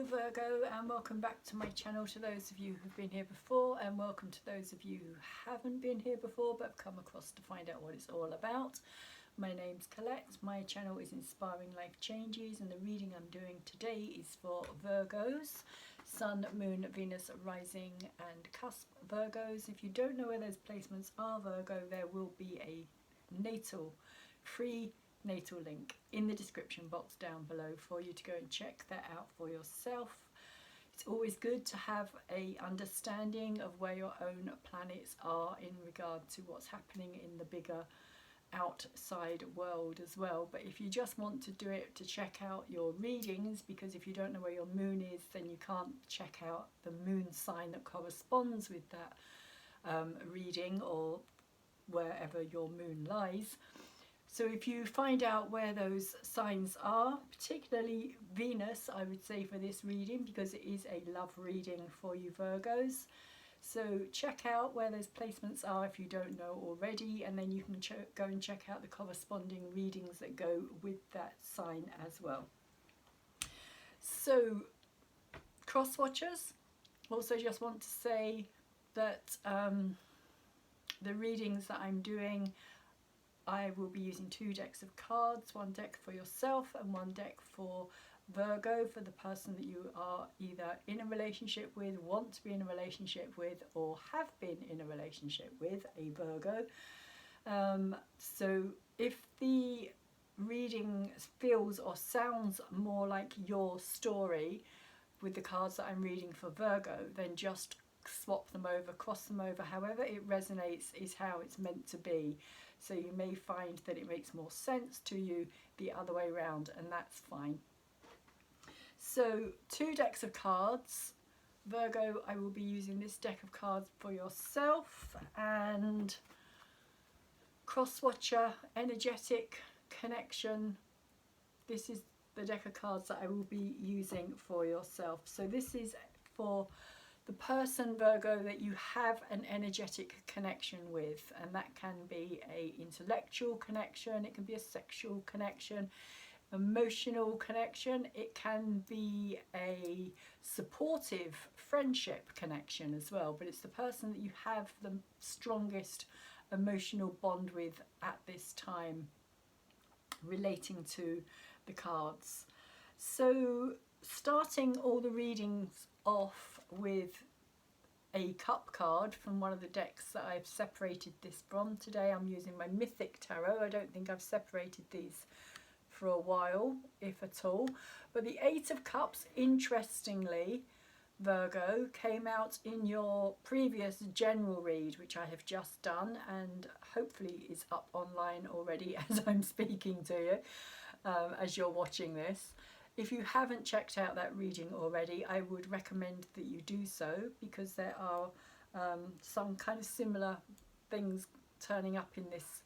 Virgo, and welcome back to my channel to those of you who've been here before, and welcome to those of you who haven't been here before but have come across to find out what it's all about. My name's Colette, my channel is Inspiring Life Changes, and the reading I'm doing today is for Virgos, Sun, Moon, Venus, Rising and Cusp Virgos. If you don't know where those placements are, Virgo, there will be a free natal link in the description box down below for you to go and check that out for yourself. It's always good to have a understanding of where your own planets are in regard to what's happening in the bigger outside world as well. But if you just want to do it to check out your readings, because if you don't know where your moon is, then you can't check out the moon sign that corresponds with that reading or wherever your moon lies. So if you find out where those signs are, particularly Venus, I would say for this reading, because it is a love reading for you Virgos. So check out where those placements are if you don't know already, and then you can go and check out the corresponding readings that go with that sign as well. So cross watchers, also just want to say that the readings that I'm doing, I will be using 2 decks of cards, one deck for yourself and one deck for Virgo, for the person that you are either in a relationship with, want to be in a relationship with, or have been in a relationship with a Virgo. So if the reading feels or sounds more like your story with the cards that I'm reading for Virgo, then just swap them over, cross them over. However it resonates is how it's meant to be. So you may find that it makes more sense to you the other way around, and that's fine. So 2 decks of cards. Virgo, I will be using this deck of cards for yourself, and cross-watcher, energetic connection. This is the deck of cards that I will be using for yourself. So this is for the person, Virgo, that you have an energetic connection with, and that can be a intellectual connection, it can be a sexual connection, emotional connection, it can be a supportive friendship connection as well, but it's the person that you have the strongest emotional bond with at this time relating to the cards. So starting all the readings off with a cup card from one of the decks that I've separated this from. Today I'm using my Mythic Tarot. I don't think I've separated these for a while, if at all. But the 8 of Cups, interestingly, Virgo, came out in your previous general read, which I have just done and hopefully is up online already as I'm speaking to you, as you're watching this. If you haven't checked out that reading already, I would recommend that you do so, because there are some kind of similar things turning up in this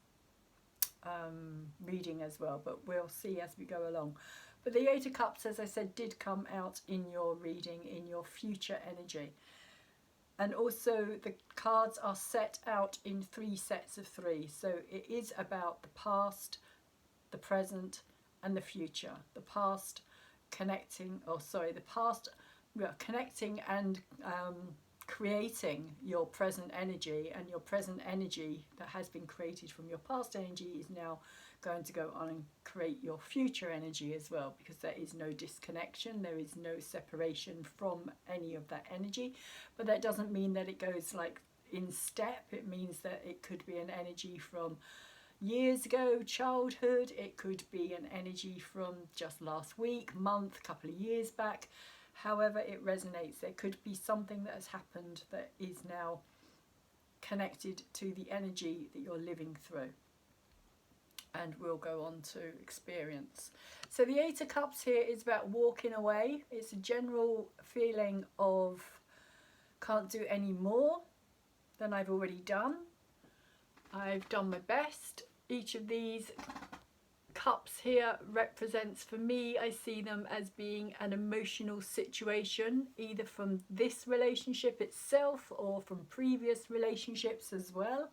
reading as well, but we'll see as we go along. But the 8 of Cups, as I said, did come out in your reading, in your future energy. And also the cards are set out in 3 sets of 3. So it is about the past, the present and the future. The past connecting, connecting and creating your present energy, and your present energy that has been created from your past energy is now going to go on and create your future energy as well, because there is no disconnection, there is no separation from any of that energy. But that doesn't mean that it goes like in step. It means that it could be an energy from years ago, childhood, it could be an energy from just last week, month, couple of years back. However it resonates, there could be something that has happened that is now connected to the energy that you're living through, and we'll go on to experience. So the 8 of Cups here is about walking away. It's a general feeling of can't do any more than I've already done. I've done my best. Each of these cups here represents, for me, I see them as being an emotional situation, either from this relationship itself or from previous relationships as well.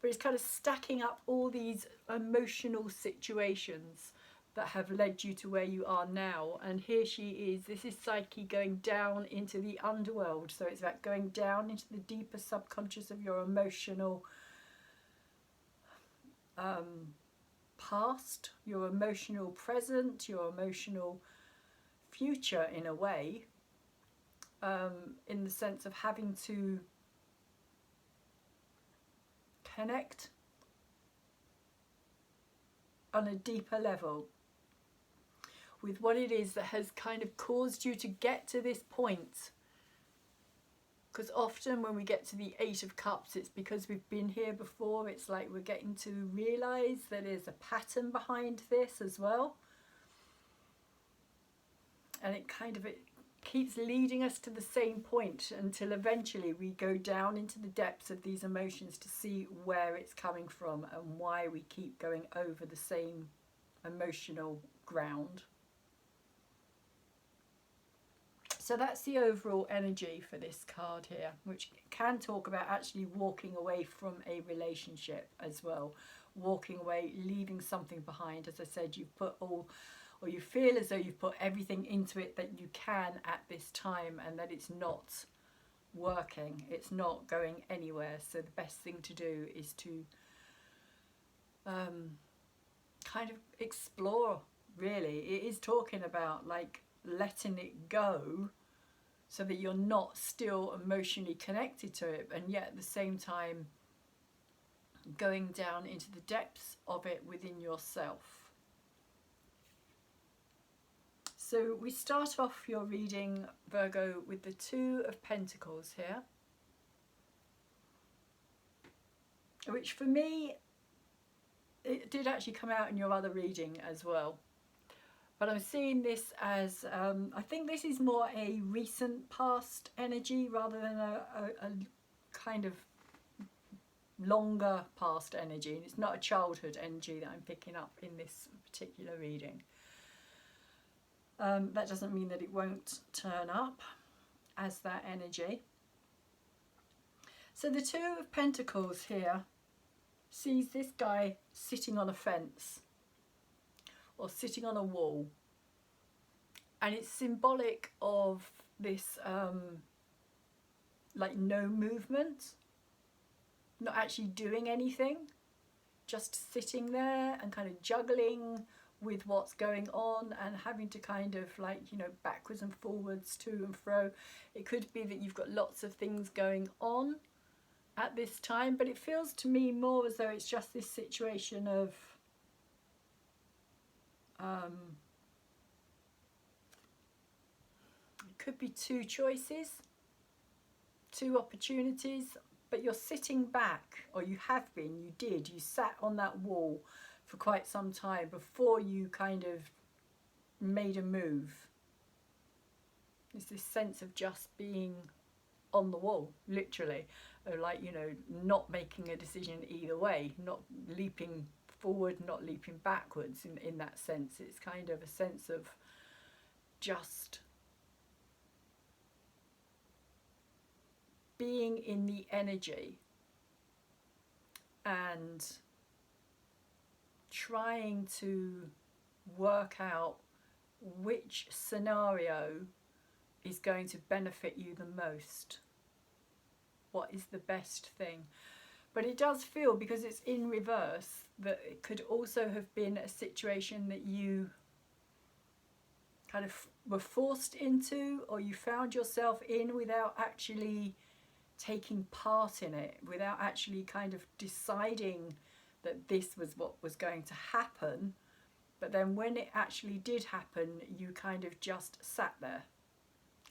But it's kind of stacking up all these emotional situations that have led you to where you are now. And here she is. This is Psyche going down into the underworld. So it's about going down into the deeper subconscious of your emotional past, your emotional present, your emotional future in a way, in the sense of having to connect on a deeper level with what it is that has kind of caused you to get to this point. Because often when we get to the Eight of Cups, it's because we've been here before. It's like we're getting to realise that there's a pattern behind this as well. And it keeps leading us to the same point until eventually we go down into the depths of these emotions to see where it's coming from and why we keep going over the same emotional ground. So that's the overall energy for this card here, which can talk about actually walking away from a relationship as well. Walking away, leaving something behind. As I said, you've put all, or you feel as though you've put everything into it that you can at this time, and that it's not working, it's not going anywhere. So the best thing to do is to kind of explore, really. It is talking about like letting it go so that you're not still emotionally connected to it, and yet at the same time going down into the depths of it within yourself. So we start off your reading, Virgo, with the Two of Pentacles here, which for me, it did actually come out in your other reading as well. But I'm seeing this as, I think this is more a recent past energy rather than a kind of longer past energy. And it's not a childhood energy that I'm picking up in this particular reading. That doesn't mean that it won't turn up as that energy. So the Two of Pentacles here sees this guy sitting on a fence or sitting on a wall, and it's symbolic of this like no movement, not actually doing anything, just sitting there and kind of juggling with what's going on and having to kind of like, you know, backwards and forwards, to and fro. It could be that you've got lots of things going on at this time, but it feels to me more as though it's just this situation of it could be two choices, two opportunities, but you're sitting back, or you have been, you sat on that wall for quite some time before you kind of made a move. It's this sense of just being on the wall, literally, or like, you know, not making a decision either way, not leaping forward, not leaping backwards in that sense. It's kind of a sense of just being in the energy and trying to work out which scenario is going to benefit you the most. What is the best thing? But it does feel, because it's in reverse, that it could also have been a situation that you kind of were forced into, or you found yourself in without actually taking part in it, without actually kind of deciding that this was what was going to happen. But then when it actually did happen, you kind of just sat there,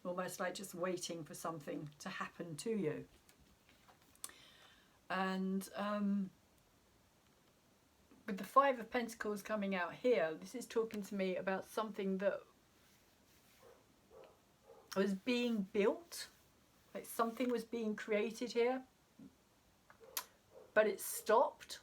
almost like just waiting for something to happen to you. And with the Five of Pentacles coming out here, this is talking to me about something that was being built, like something was being created here, but it stopped.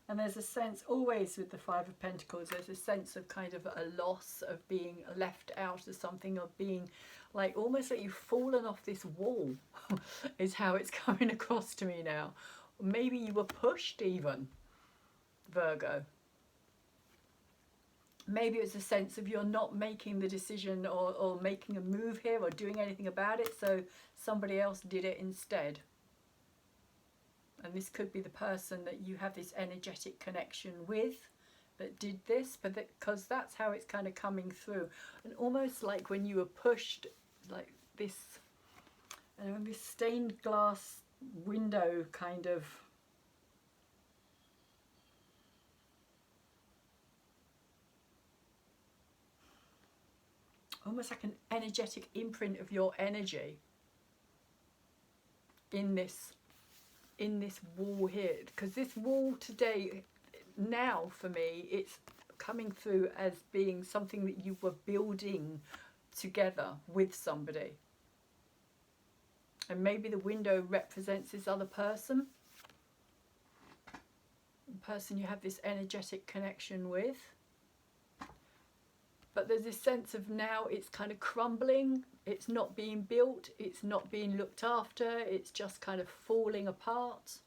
And there's a sense, always with the Five of Pentacles, there's a sense of kind of a loss, of being left out of something, of being like almost like you've fallen off this wall is how it's coming across to me now. Maybe you were pushed even, Virgo. Maybe it's a sense of you're not making the decision or making a move here or doing anything about it, so somebody else did it instead. And this could be the person that you have this energetic connection with that did this, but because that's how it's kind of coming through. And almost like when you were pushed, like this, this stained glass window kind of, almost like an energetic imprint of your energy in this wall here. Because this wall today, now for me, it's coming through as being something that you were building together with somebody. And maybe the window represents this other person, the person you have this energetic connection with. But there's this sense of now it's kind of crumbling, it's not being built, it's not being looked after, it's just kind of falling apart.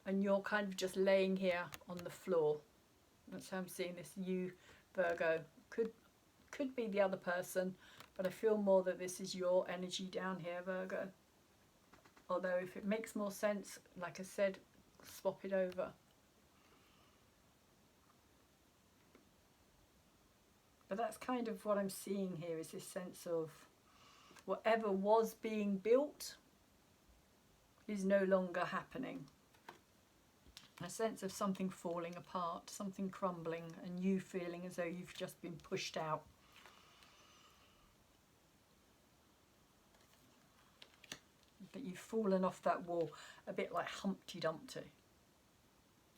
And you're kind of just laying here on the floor. That's how I'm seeing this. You, Virgo, could be the other person, but I feel more that this is your energy down here, Virgo. Although if it makes more sense, like I said, swap it over. But that's kind of what I'm seeing here, is this sense of whatever was being built is no longer happening. A sense of something falling apart, something crumbling, and you feeling as though you've just been pushed out. But you've fallen off that wall, a bit like Humpty Dumpty,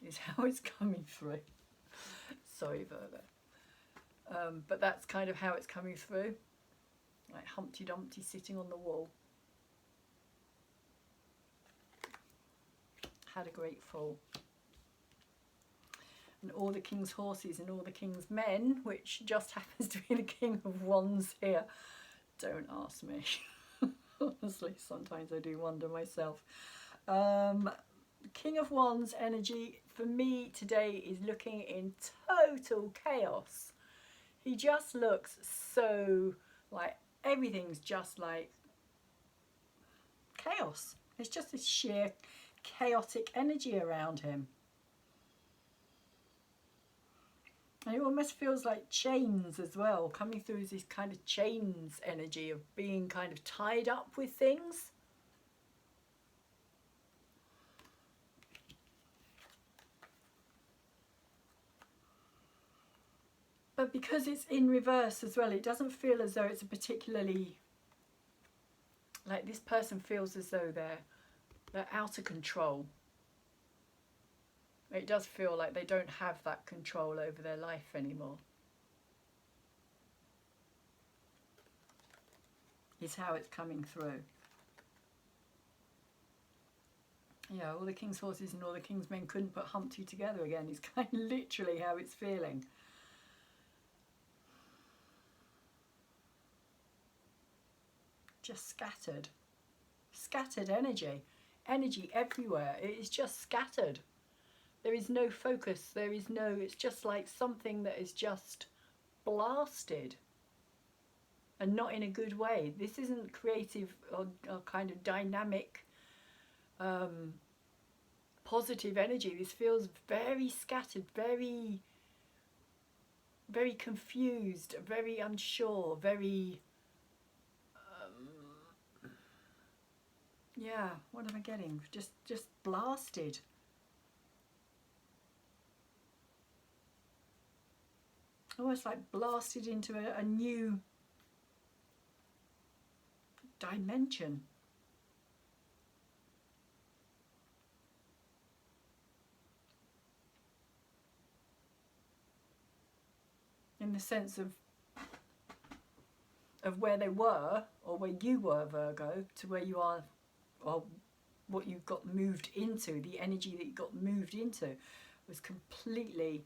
is how it's coming through. Sorry, Virgo. But that's kind of how it's coming through, like Humpty Dumpty sitting on the wall. Had a great fall. And all the king's horses and all the king's men, which just happens to be the King of Wands here. Don't ask me. Honestly, sometimes I do wonder myself. King of Wands energy for me today is looking in total chaos. He just looks so like everything's just like chaos. It's just this sheer chaotic energy around him. And it almost feels like chains as well, coming through as this kind of chains energy of being kind of tied up with things. But because it's in reverse as well, it doesn't feel as though it's a particularly, like this person feels as though they're out of control. It does feel like they don't have that control over their life anymore. Is how it's coming through. Yeah, all the king's horses and all the king's men couldn't put Humpty together again. Is kind of literally how it's feeling. Just scattered. Scattered energy. Energy everywhere. It is just scattered. There is no focus. There is no, it's just like something that is just blasted. And not in a good way. This isn't creative or kind of dynamic, positive energy. This feels very scattered, very, very confused, very unsure, very... yeah, what am I getting? Just blasted. Almost like blasted into a new dimension. In the sense of where they were, or where you were, Virgo, to where you are, or what you got moved into, the energy that you got moved into was completely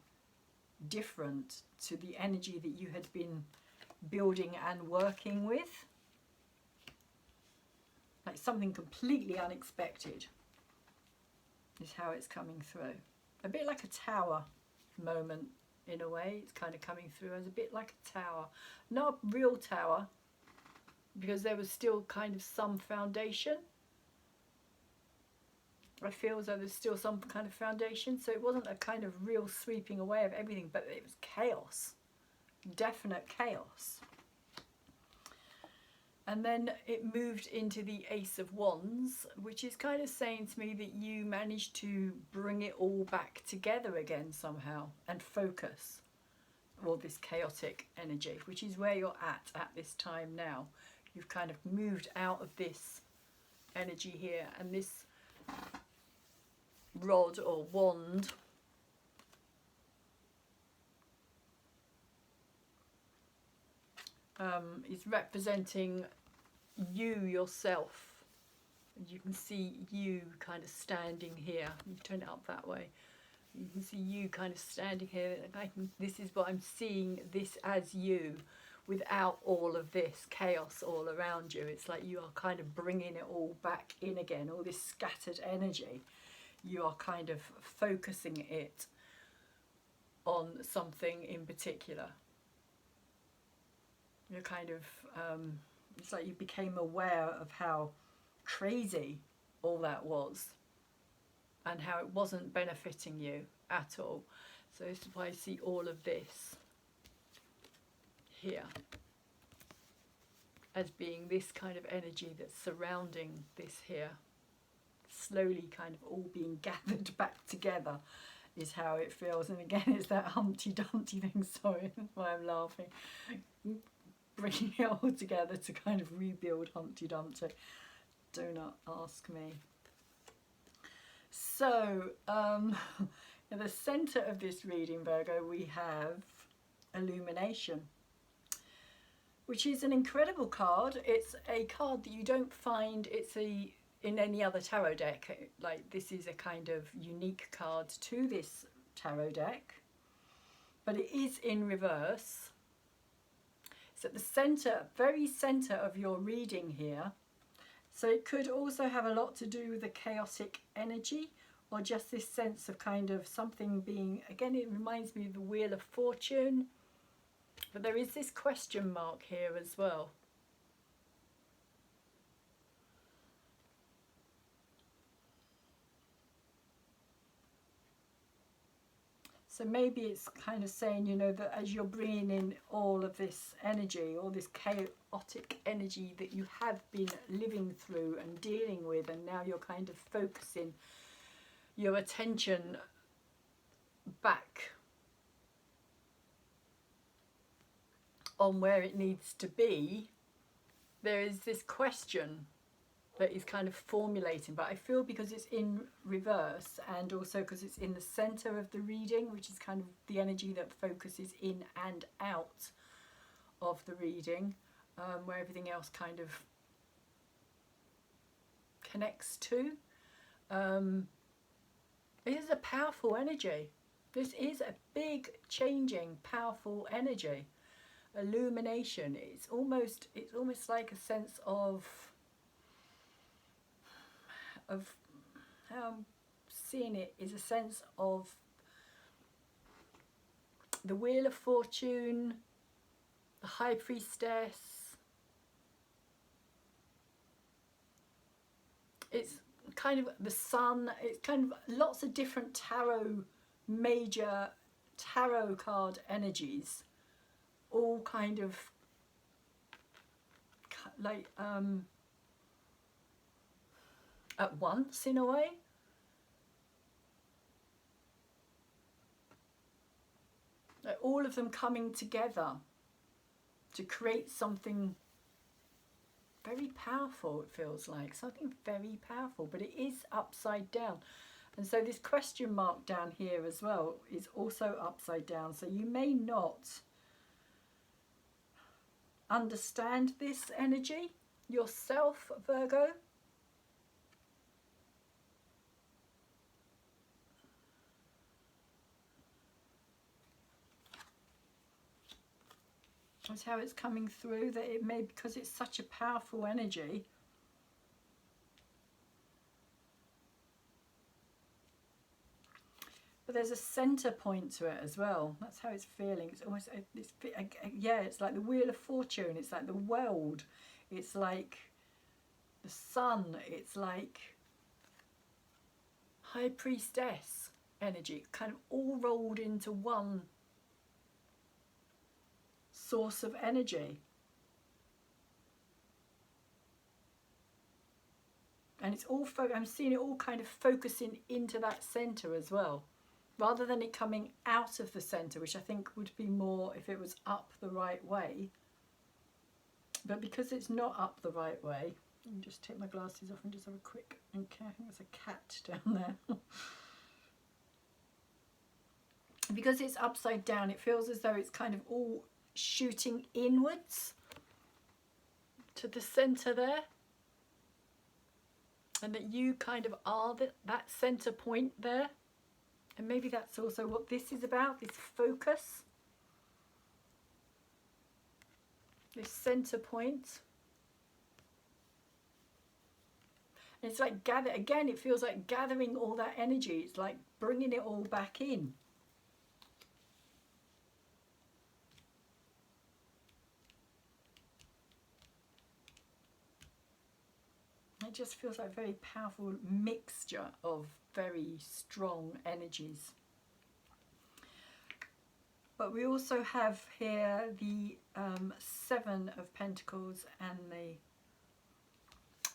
different to the energy that you had been building and working with. Like something completely unexpected. is how it's coming through. A bit like a tower moment in a way. It's kind of coming through as a bit like a tower. Not a real tower, because there was still kind of some foundation. I feel as though there's still some kind of foundation, so it wasn't a kind of real sweeping away of everything, but it was chaos. Definite chaos. And then it moved into the Ace of Wands, which is kind of saying to me that you managed to bring it all back together again somehow and focus all this chaotic energy, which is where you're at this time now. You've kind of moved out of this energy here, and this rod or wand is representing you yourself. You can see you kind of standing here. You turn it up that way. You can see you kind of standing here. This is what I'm seeing, this as you, without all of this chaos all around you. It's like you are kind of bringing it all back in again, all this scattered energy. You are kind of focusing it on something in particular. You're kind of, it's like you became aware of how crazy all that was and how it wasn't benefiting you at all. So this is why I see all of this here as being this kind of energy that's surrounding this here, slowly kind of all being gathered back together is how it feels. And again, it's that Humpty Dumpty thing. Sorry, that's why I'm laughing. Bringing it all together to kind of rebuild Humpty Dumpty. Do not ask me. So, in the centre of this reading, Virgo, we have Illumination, which is an incredible card. It's a card that you don't find in any other tarot deck. Like, this is a kind of unique card to this tarot deck, but it is in reverse. It's at the centre, very centre of your reading here. So it could also have a lot to do with the chaotic energy, or just this sense of kind of something being, again, it reminds me of the Wheel of Fortune, but there is this question mark here as well. So maybe it's kind of saying, you know, that as you're bringing in all of this energy, all this chaotic energy that you have been living through and dealing with, and now you're kind of focusing your attention back on where it needs to be, there is this question that is kind of formulating, but I feel because it's in reverse, and also because it's in the center of the reading, which is kind of the energy that focuses in and out of the reading, where everything else kind of connects to. It is a powerful energy. This is a big, changing, powerful energy. Illumination. It's almost like a sense of how I'm seeing it is a sense of the Wheel of Fortune, the High Priestess. It's kind of the Sun. It's kind of lots of different major tarot card energies, all kind of like at once in a way. Like all of them coming together to create something very powerful, it feels like. Something very powerful, but it is upside down. And so this question mark down here as well is also upside down. So you may not understand this energy yourself, Virgo. That's how it's coming through, that it may, because it's such a powerful energy, But there's a center point to it as well. That's how it's feeling. It's almost, yeah, it's like the Wheel of Fortune. It's like the world. It's like the sun. It's like High Priestess energy, kind of all rolled into one source of energy. And it's all, I'm seeing it all kind of focusing into that center as well, rather than it coming out of the center, which I think would be more if it was up the right way. But because it's not up the right way, let me just take my glasses off and just have a quick, okay, I think there's a cat down there. Because it's upside down, it feels as though it's kind of all shooting inwards to the center there. And that you kind of are that center point there. And maybe that's also what this is about, this focus. This center point. And it's like again, it feels like gathering all that energy. It's like bringing it all back in. It just feels like a very powerful mixture of very strong energies. But we also have here the Seven of Pentacles and the...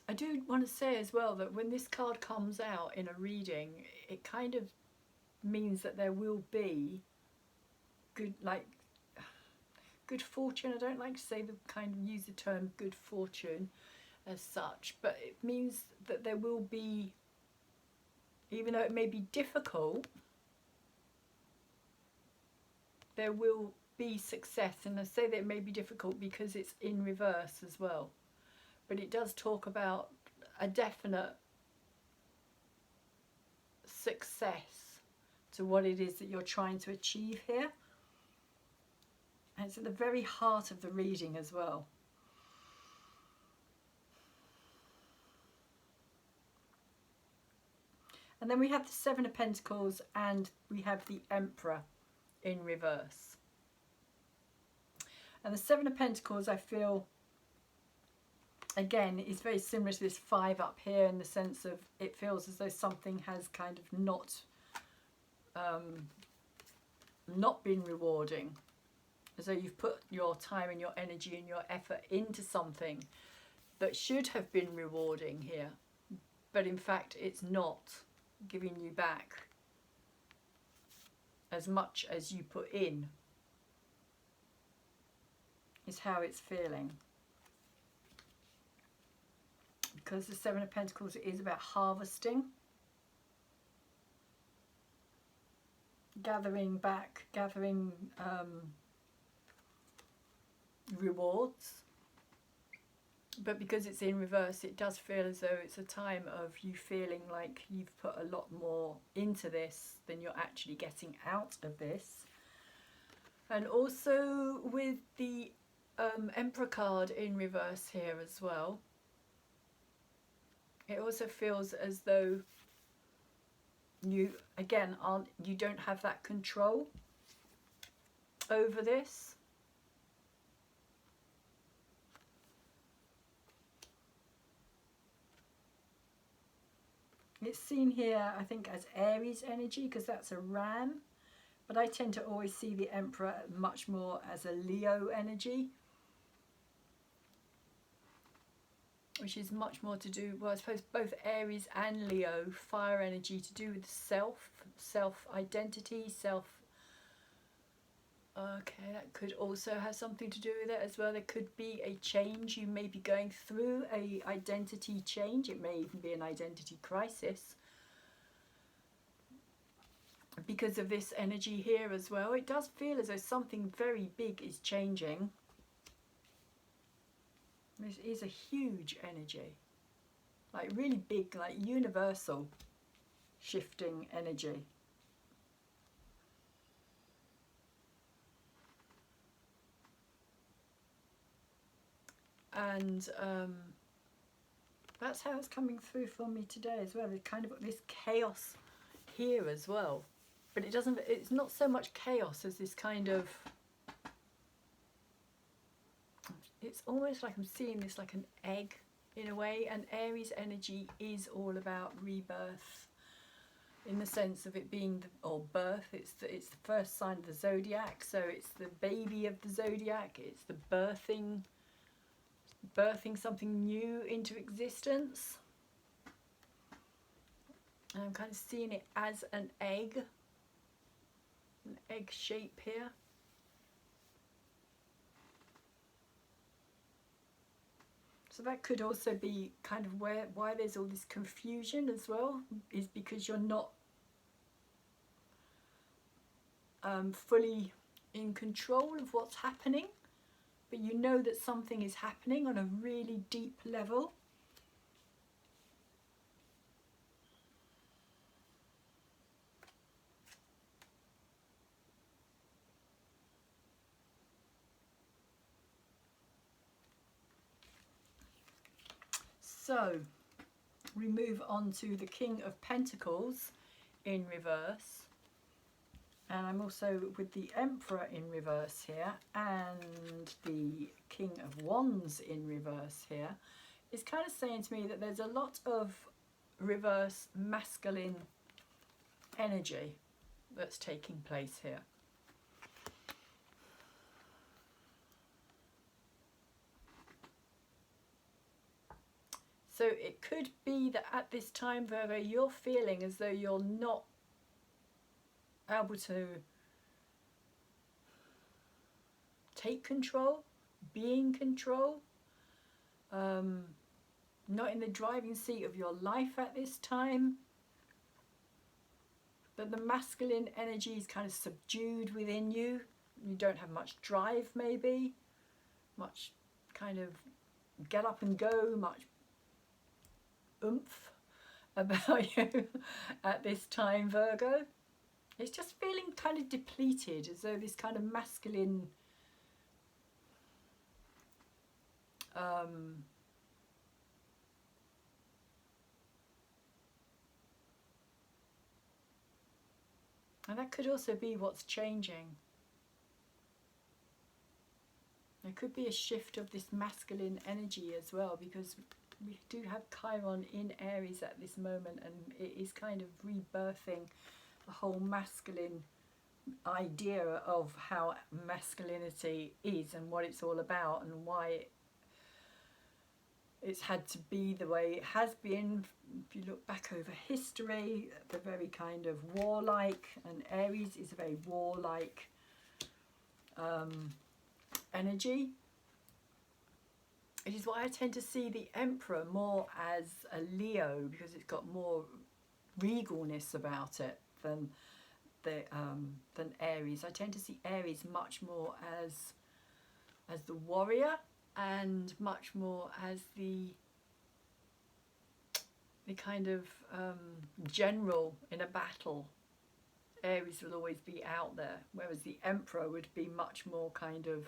I do want to say as well that when this card comes out in a reading, it kind of means that there will be good, like, good fortune. I don't like to say use the term good fortune as such, but it means that there will be, even though it may be difficult, there will be success. And I say that it may be difficult because it's in reverse as well, but it does talk about a definite success to what it is that you're trying to achieve here. And it's at the very heart of the reading as well. And then we have the Seven of Pentacles and we have the Emperor in reverse. And the Seven of Pentacles, I feel, again, is very similar to this Five up here, in the sense of it feels as though something has kind of not been rewarding. As though you've put your time and your energy and your effort into something that should have been rewarding here. But in fact, it's not giving you back as much as you put in, is how it's feeling. Because the Seven of Pentacles is about harvesting, gathering back, gathering rewards. But because it's in reverse, it does feel as though it's a time of you feeling like you've put a lot more into this than you're actually getting out of this. And also with the Emperor card in reverse here as well, it also feels as though you, again, you don't have that control over this. It's seen here, I think, as Aries energy, because that's a ram. But I tend to always see the Emperor much more as a Leo energy, which is much more to do, well, I suppose both Aries and Leo, fire energy, to do with self-identity, okay, that could also have something to do with it as well. There could be a change. You may be going through a identity change. It may even be an identity crisis because of this energy here as well. It does feel as though something very big is changing. This is a huge energy, like really big, like universal shifting energy. And that's how it's coming through for me today as well. There's kind of this chaos here as well. but it's not so much chaos as this kind of, it's almost like I'm seeing this like an egg in a way, and Aries energy is all about rebirth in the sense of it being or birth. It's the first sign of the zodiac, so it's the baby of the zodiac. It's the birthing something new into existence. And I'm kind of seeing it as an egg shape here. So that could also be kind of why there's all this confusion as well, is because you're not fully in control of what's happening, but you know that something is happening on a really deep level. So we move on to the King of Pentacles in reverse, and I'm also with the Emperor in reverse here and the King of Wands in reverse here. It's kind of saying to me that there's a lot of reverse masculine energy that's taking place here. So it could be that at this time, Virgo, you're feeling as though you're not able to take control, be in control, not in the driving seat of your life at this time. That the masculine energy is kind of subdued within you. You don't have much drive, maybe, much kind of get up and go, much oomph about you at this time, Virgo. It's just feeling kind of depleted, as though this kind of masculine and that could also be what's changing. There could be a shift of this masculine energy as well, because we do have Chiron in Aries at this moment, and it is kind of rebirthing the whole masculine idea of how masculinity is and what it's all about, and why it's had to be the way it has been. If you look back over history, the very kind of warlike, and Aries is a very warlike energy. It is why I tend to see the Emperor more as a Leo, because it's got more regalness about it than Aries. I tend to see Aries much more as the warrior, and much more as the kind of general in a battle. Aries will always be out there, whereas the Emperor would be much more kind of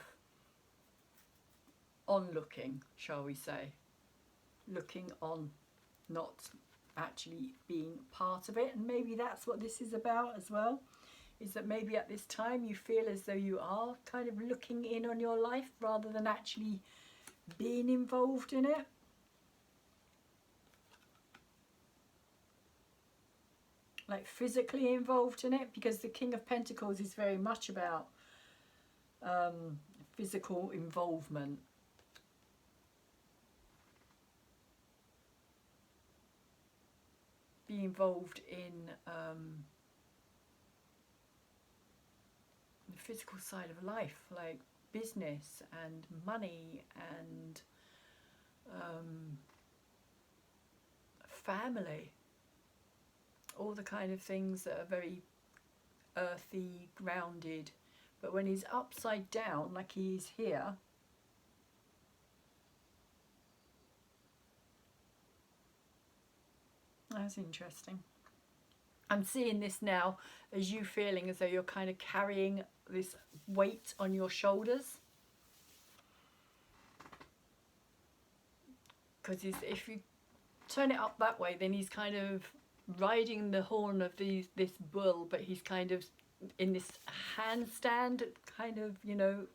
onlooking, shall we say, looking on, not actually being part of it. And maybe that's what this is about as well, is that maybe at this time you feel as though you are kind of looking in on your life rather than actually being involved in it. Like physically involved in it, because the King of Pentacles is very much about physical involvement. Be involved in the physical side of life, like business and money and family, all the kind of things that are very earthy, grounded. But when he's upside down, like he is here, that's interesting. I'm seeing this now as you feeling as though you're kind of carrying this weight on your shoulders. Because if you turn it up that way, then he's kind of riding the horn of this bull, but he's kind of in this handstand kind of, you know,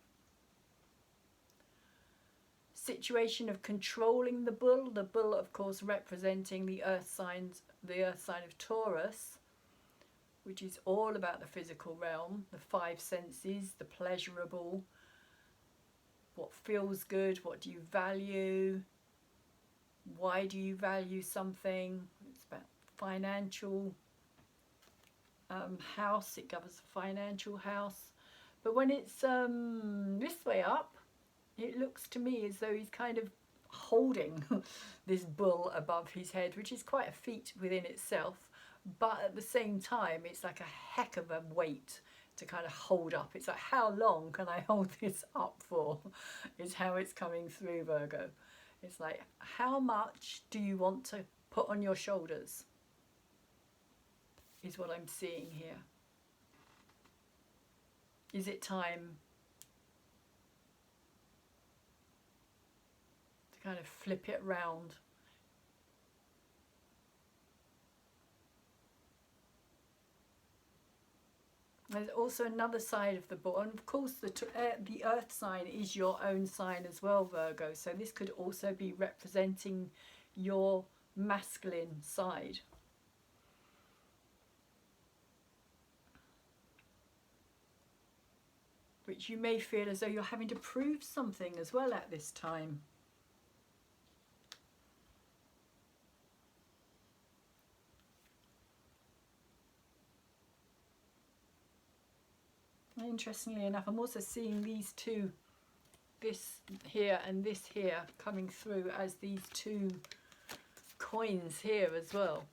situation of controlling the bull. The bull, of course, representing the earth sign of Taurus, which is all about the physical realm, the five senses, the pleasurable, what feels good, what do you value, why do you value something. It's about financial house, it governs the financial house. But when it's this way up, it looks to me as though he's kind of holding this bull above his head, which is quite a feat within itself. But at the same time, it's like a heck of a weight to kind of hold up. It's like, how long can I hold this up for? Is how it's coming through, Virgo. It's like, how much do you want to put on your shoulders? Is what I'm seeing here. Is it time to kind of flip it round? There's also another side of the bull, and of course the earth sign is your own sign as well, Virgo, so this could also be representing your masculine side. Which you may feel as though you're having to prove something as well at this time. Interestingly enough, I'm also seeing these two, this here and this here, coming through as these two coins here as well.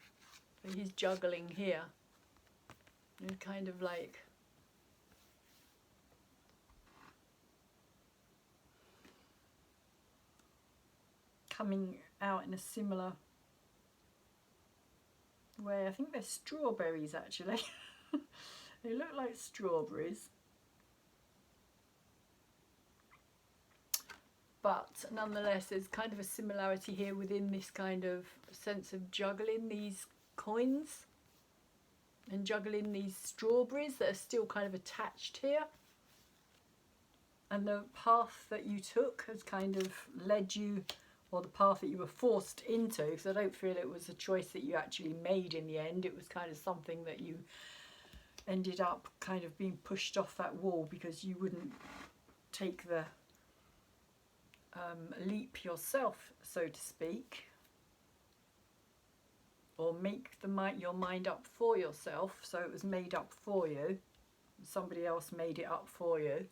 So he's juggling here. And kind of like coming out in a similar way. I think they're strawberries actually. They look like strawberries. But nonetheless, there's kind of a similarity here within this kind of sense of juggling these coins and juggling these strawberries that are still kind of attached here. And the path that you took has kind of led you, or the path that you were forced into, because I don't feel it was a choice that you actually made in the end. It was kind of something that you ended up kind of being pushed off that wall because you wouldn't take the leap yourself, so to speak, or make your mind up for yourself. So it was made up for you. Somebody else made it up for you,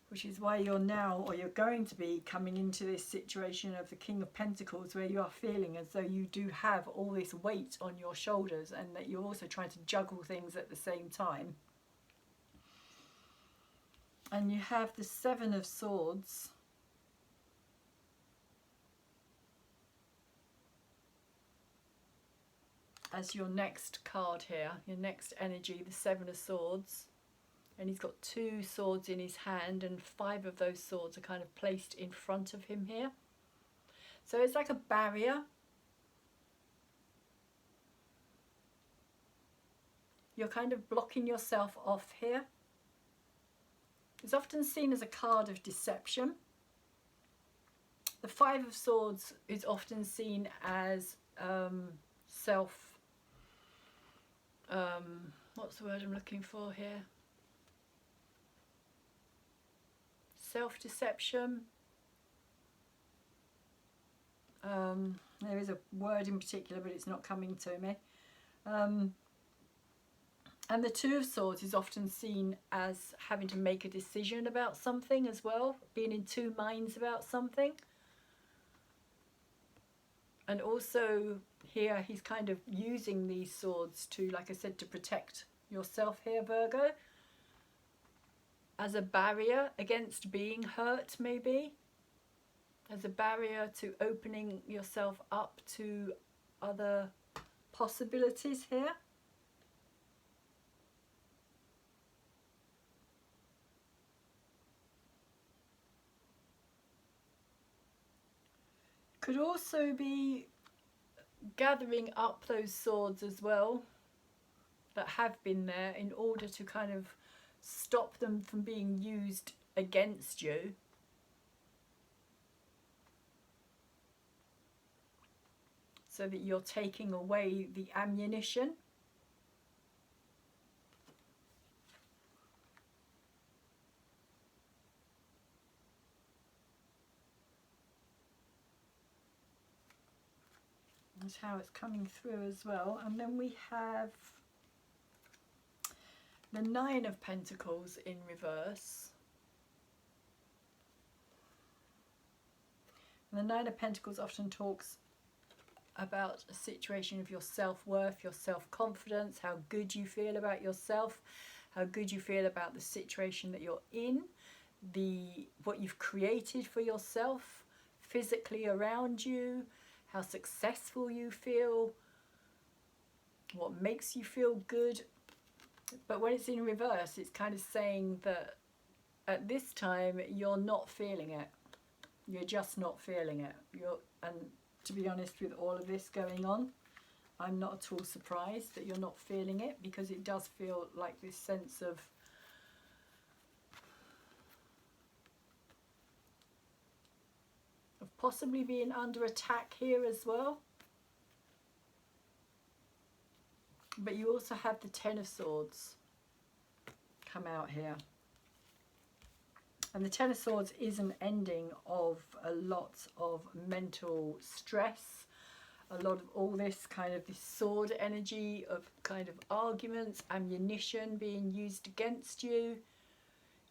which is why you're now, or you're going to be, coming into this situation of the King of Pentacles, where you are feeling as though you do have all this weight on your shoulders and that you're also trying to juggle things at the same time. And you have the Seven of Swords. As your next card here, your next energy, the Seven of Swords. And he's got two swords in his hand, and 5 of those swords are kind of placed in front of him here. So it's like a barrier. You're kind of blocking yourself off here. It's often seen as a card of deception. The 5 of Swords is often seen as what's the word I'm looking for here? Self-deception. There is a word in particular, but it's not coming to me. And the Two of Swords is often seen as having to make a decision about something as well, being in two minds about something. And also here he's kind of using these swords to, like I said, to protect yourself here, Virgo, as a barrier against being hurt, maybe, as a barrier to opening yourself up to other possibilities here. Could also be gathering up those swords as well that have been there in order to kind of stop them from being used against you. So that you're taking away the ammunition. That's how it's coming through as well. And then we have the Nine of Pentacles in reverse. And the Nine of Pentacles often talks about a situation of your self-worth, your self-confidence, how good you feel about yourself, how good you feel about the situation that you're in, what you've created for yourself physically around you, how successful you feel, what makes you feel good. But when it's in reverse, it's kind of saying that at this time you're not feeling it. You're just not feeling it. And to be honest, with all of this going on, I'm not at all surprised that you're not feeling it, because it does feel like this sense of possibly being under attack here as well. But you also have the Ten of Swords come out here. And the Ten of Swords is an ending of a lot of mental stress, a lot of all this kind of this sword energy of kind of arguments, ammunition being used against you,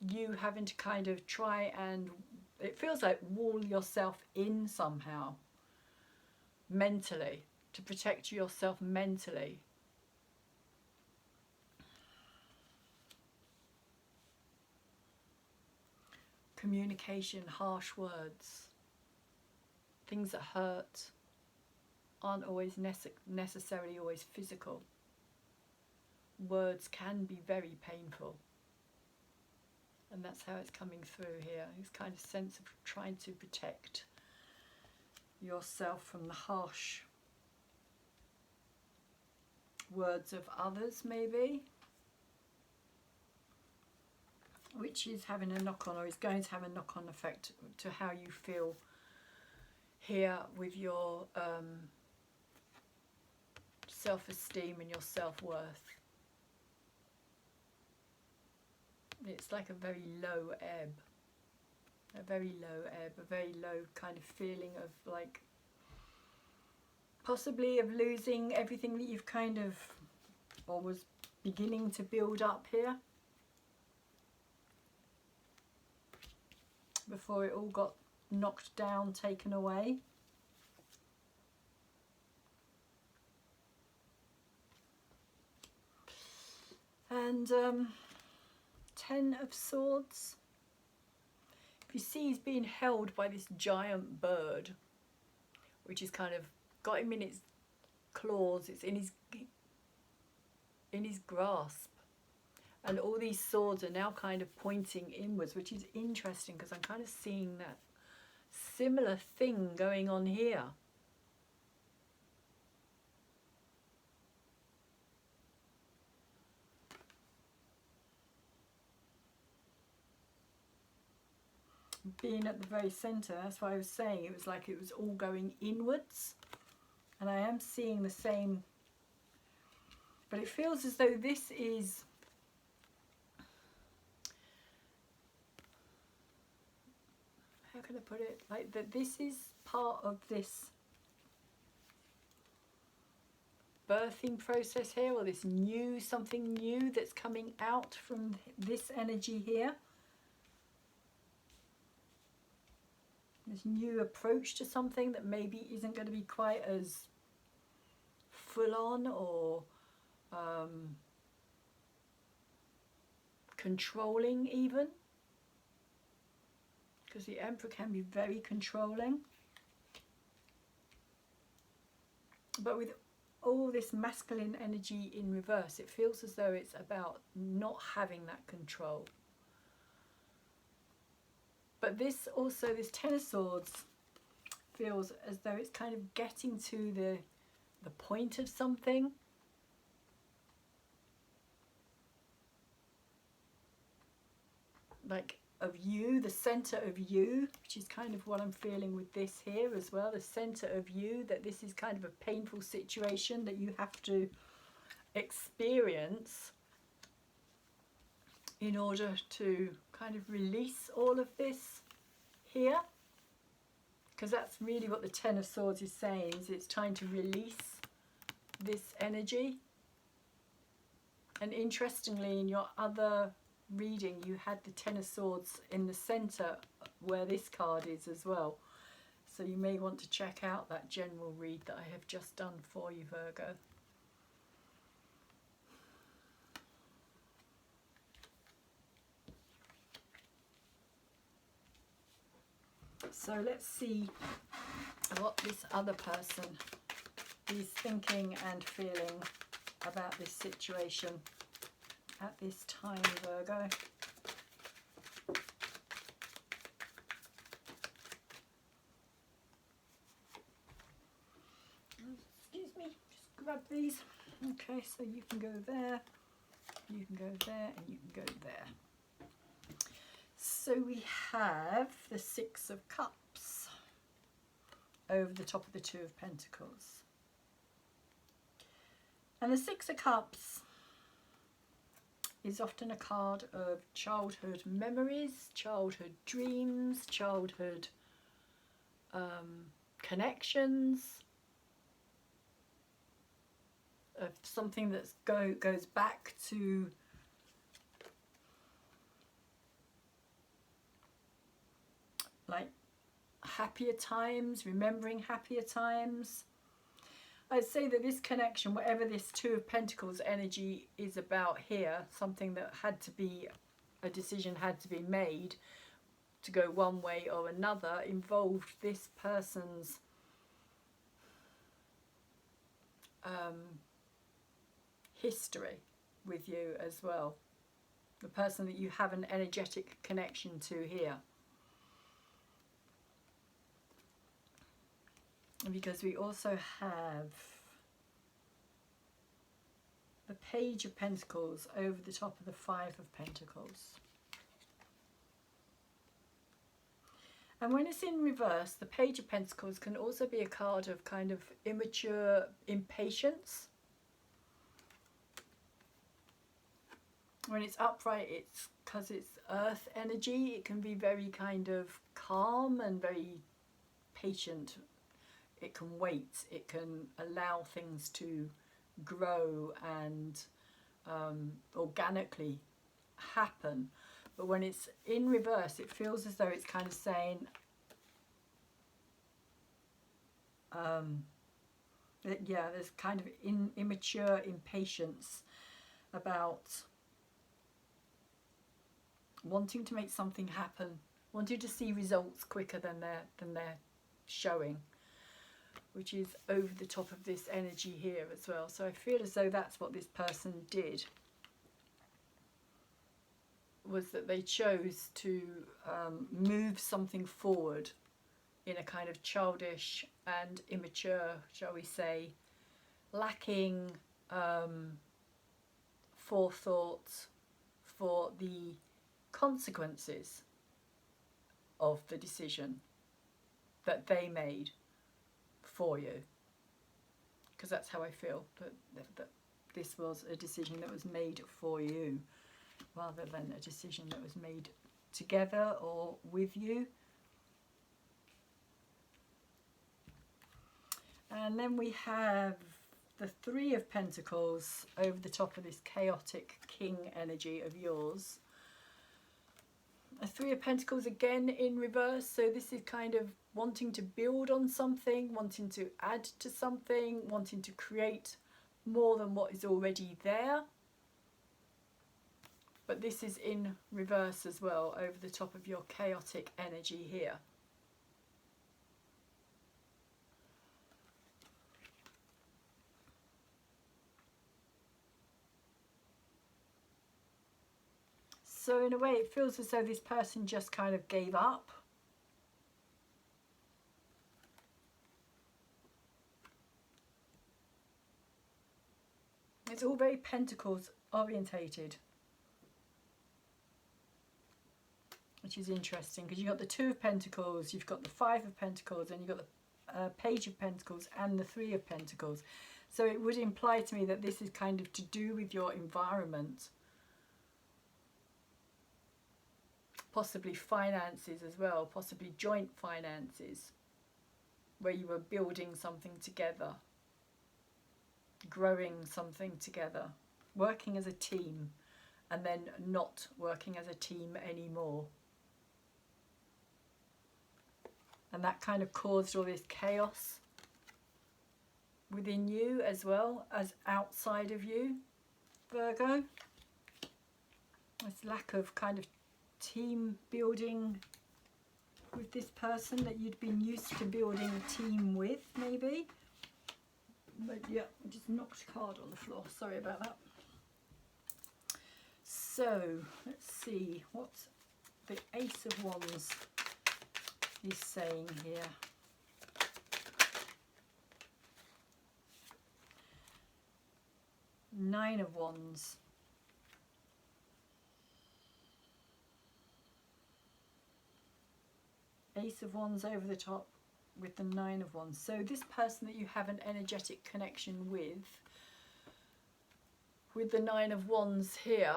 you having to kind of try and, it feels like, wall yourself in somehow, mentally, to protect yourself mentally. Communication, harsh words, things that hurt aren't always necessarily always physical. Words can be very painful. And that's how it's coming through here. This kind of sense of trying to protect yourself from the harsh words of others, maybe. Which is having a knock-on, or is going to have a knock-on effect to how you feel here with your self-esteem and your self-worth. It's like a very low ebb, a very low kind of feeling of like possibly of losing everything that you've kind of, or was beginning to build up here, before it all got knocked down, taken away. And Ten of Swords. If you see, he's being held by this giant bird, which is kind of got him in its claws. It's in his grasp. And all these swords are now kind of pointing inwards, which is interesting because I'm kind of seeing that similar thing going on here. Being at the very centre, that's what I was saying. It was like it was all going inwards. And I am seeing the same. But it feels as though this is... how can I put it? Like that this is part of this birthing process here, or this new, something new that's coming out from this energy here. This new approach to something that maybe isn't going to be quite as full on or controlling even. Because the Emperor can be very controlling. But with all this masculine energy in reverse, it feels as though it's about not having that control. But this also, this Ten of Swords, feels as though it's kind of getting to the point of something. Like of you, the center of you, which is kind of what I'm feeling with this here as well. The center of you, that this is kind of a painful situation that you have to experience in order to kind of release all of this here. Because that's really what the Ten of Swords is saying, is it's trying to release this energy. And interestingly, in your other reading, you had the Ten of Swords in the center where this card is as well. So you may want to check out that general read that I have just done for you, Virgo. So let's see what this other person is thinking and feeling about this situation at this time, Virgo. Excuse me, just grab these. Okay, so you can go there, you can go there, and you can go there. So we have the Six of Cups over the top of the Two of Pentacles. And the Six of Cups is often a card of childhood memories, childhood dreams, childhood connections, of something that goes back to like happier times, remembering happier times. I'd say that this connection, whatever this Two of Pentacles energy is about here, something that had to be, a decision had to be made to go one way or another, involved this person's history with you as well. The person that you have an energetic connection to here. Because we also have the Page of Pentacles over the top of the Five of Pentacles. And when it's in reverse, the Page of Pentacles can also be a card of kind of immature impatience. When it's upright, it's because it's earth energy, it can be very kind of calm and very patient. It can wait, it can allow things to grow and organically happen. But when it's in reverse, it feels as though it's kind of saying that, yeah, there's kind of immature impatience about wanting to make something happen, wanting to see results quicker than they're showing, which is over the top of this energy here as well. So I feel as though that's what this person did, was that they chose to move something forward in a kind of childish and immature, shall we say, lacking forethought for the consequences of the decision that they made for you. Because that's how I feel, that this was a decision that was made for you, rather than a decision that was made together or with you. And then we have the Three of Pentacles over the top of this chaotic king energy of yours. A Three of Pentacles again in reverse, so this is kind of wanting to build on something, wanting to add to something, wanting to create more than what is already there. But this is in reverse as well, over the top of your chaotic energy here. So in a way it feels as though this person just kind of gave up. it's all very Pentacles orientated, which is interesting because you've got the Two of Pentacles, you've got the Five of Pentacles, and you've got the Page of Pentacles and the Three of Pentacles. So it would imply to me that this is kind of to do with your environment, possibly finances as well, possibly joint finances, where you were building something together, growing something together, working as a team, and then not working as a team anymore. And that kind of caused all this chaos within you as well as outside of you, Virgo. This lack of kind of team building with this person that you'd been used to building a team with, maybe. But yeah, I just knocked a card on the floor. Sorry about that. So, let's see what the Ace of Wands is saying here. Nine of Wands. Ace of Wands over the top with the Nine of Wands. So this person that you have an energetic connection with the Nine of Wands here,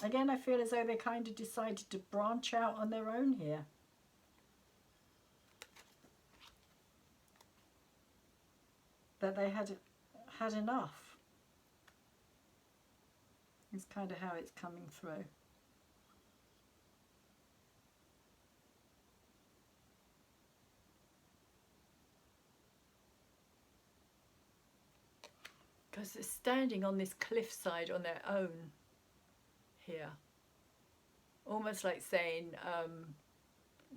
again, I feel as though they kind of decided to branch out on their own here. That they had enough. It's kind of how it's coming through. Because they're standing on this cliffside on their own here. Almost like saying,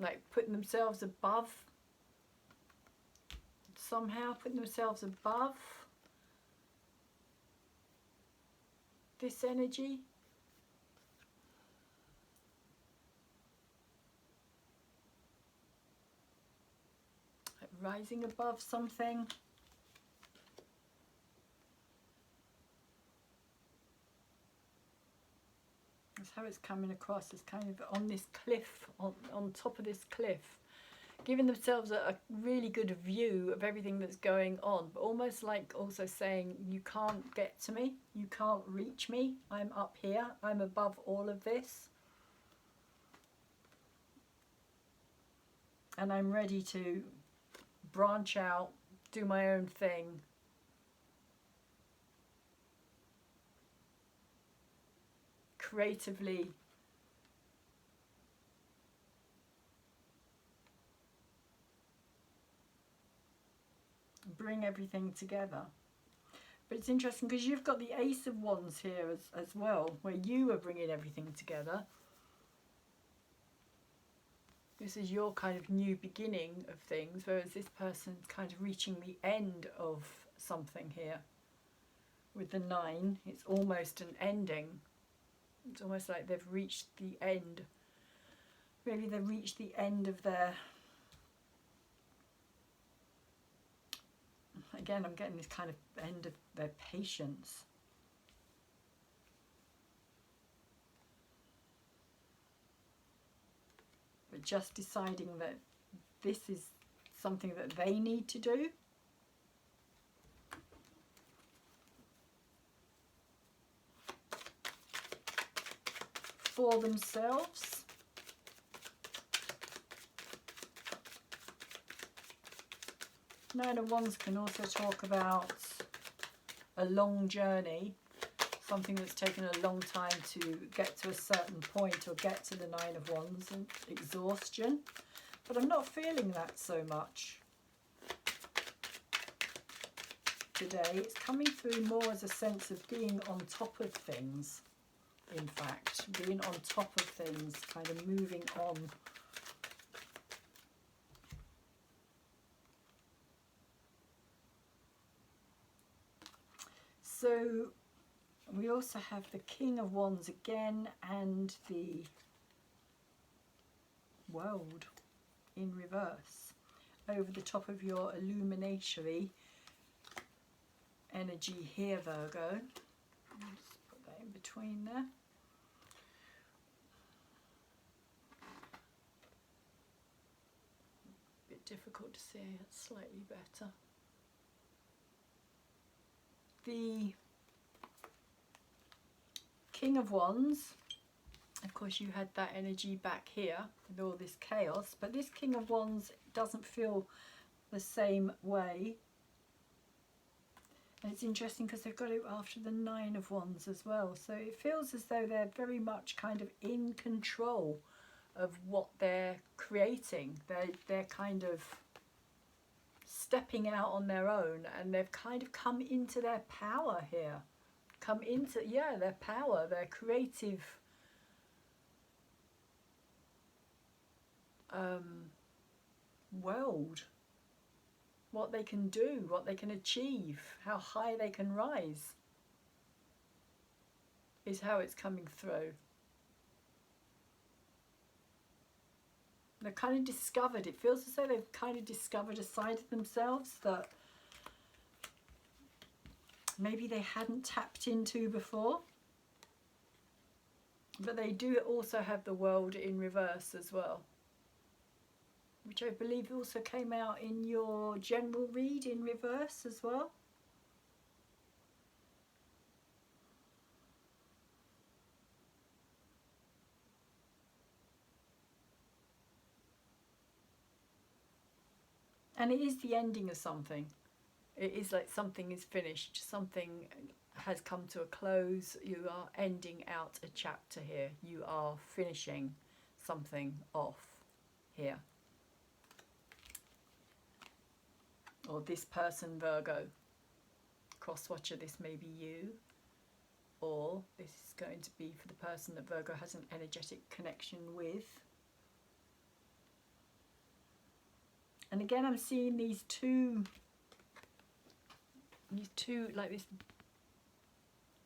like putting themselves above, somehow putting themselves above this energy. Like rising above something. That's how it's coming across. It's kind of on this cliff, on top of this cliff, giving themselves a really good view of everything that's going on, but almost like also saying, you can't get to me, you can't reach me, I'm up here, I'm above all of this, and I'm ready to branch out, do my own thing. Creatively bring everything together. But it's interesting because you've got the Ace of Wands here as well, where you are bringing everything together. This is your kind of new beginning of things, whereas this person's kind of reaching the end of something here. With the Nine, it's almost an ending. It's almost like they've reached the end. Maybe they've reached the end of their... Again, I'm getting this kind of end of their patience. But just deciding that this is something that they need to do. For themselves. Nine of Wands can also talk about a long journey, something that's taken a long time to get to a certain point or get to the Nine of Wands, and exhaustion. But I'm not feeling that so much today. It's coming through more as a sense of being on top of things. In fact, being on top of things, kind of moving on. So we also have the King of Wands again and the World in reverse over the top of your illuminatory energy here, Virgo. I'll just put that in between there. A bit difficult to see, it's slightly better. The King of Wands, of course you had that energy back here with all this chaos, but this King of Wands doesn't feel the same way. And it's interesting because they've got it after the Nine of Wands as well, so it feels as though they're very much kind of in control of what they're creating. They're kind of stepping out on their own, and they've kind of come into their power here. Come into, yeah, their power, their creative world. What they can do, what they can achieve, how high they can rise is how it's coming through. They're kind of discovered, it feels as though they've kind of discovered a side of themselves that maybe they hadn't tapped into before. But they do also have the World in reverse as well, which I believe also came out in your general read in reverse as well. And it is the ending of something. It is like something is finished, something has come to a close. You are ending out a chapter here. You are finishing something off here. Or this person, Virgo, cross-watcher, this may be you, or this is going to be for the person that Virgo has an energetic connection with. And again, I'm seeing these two, like this,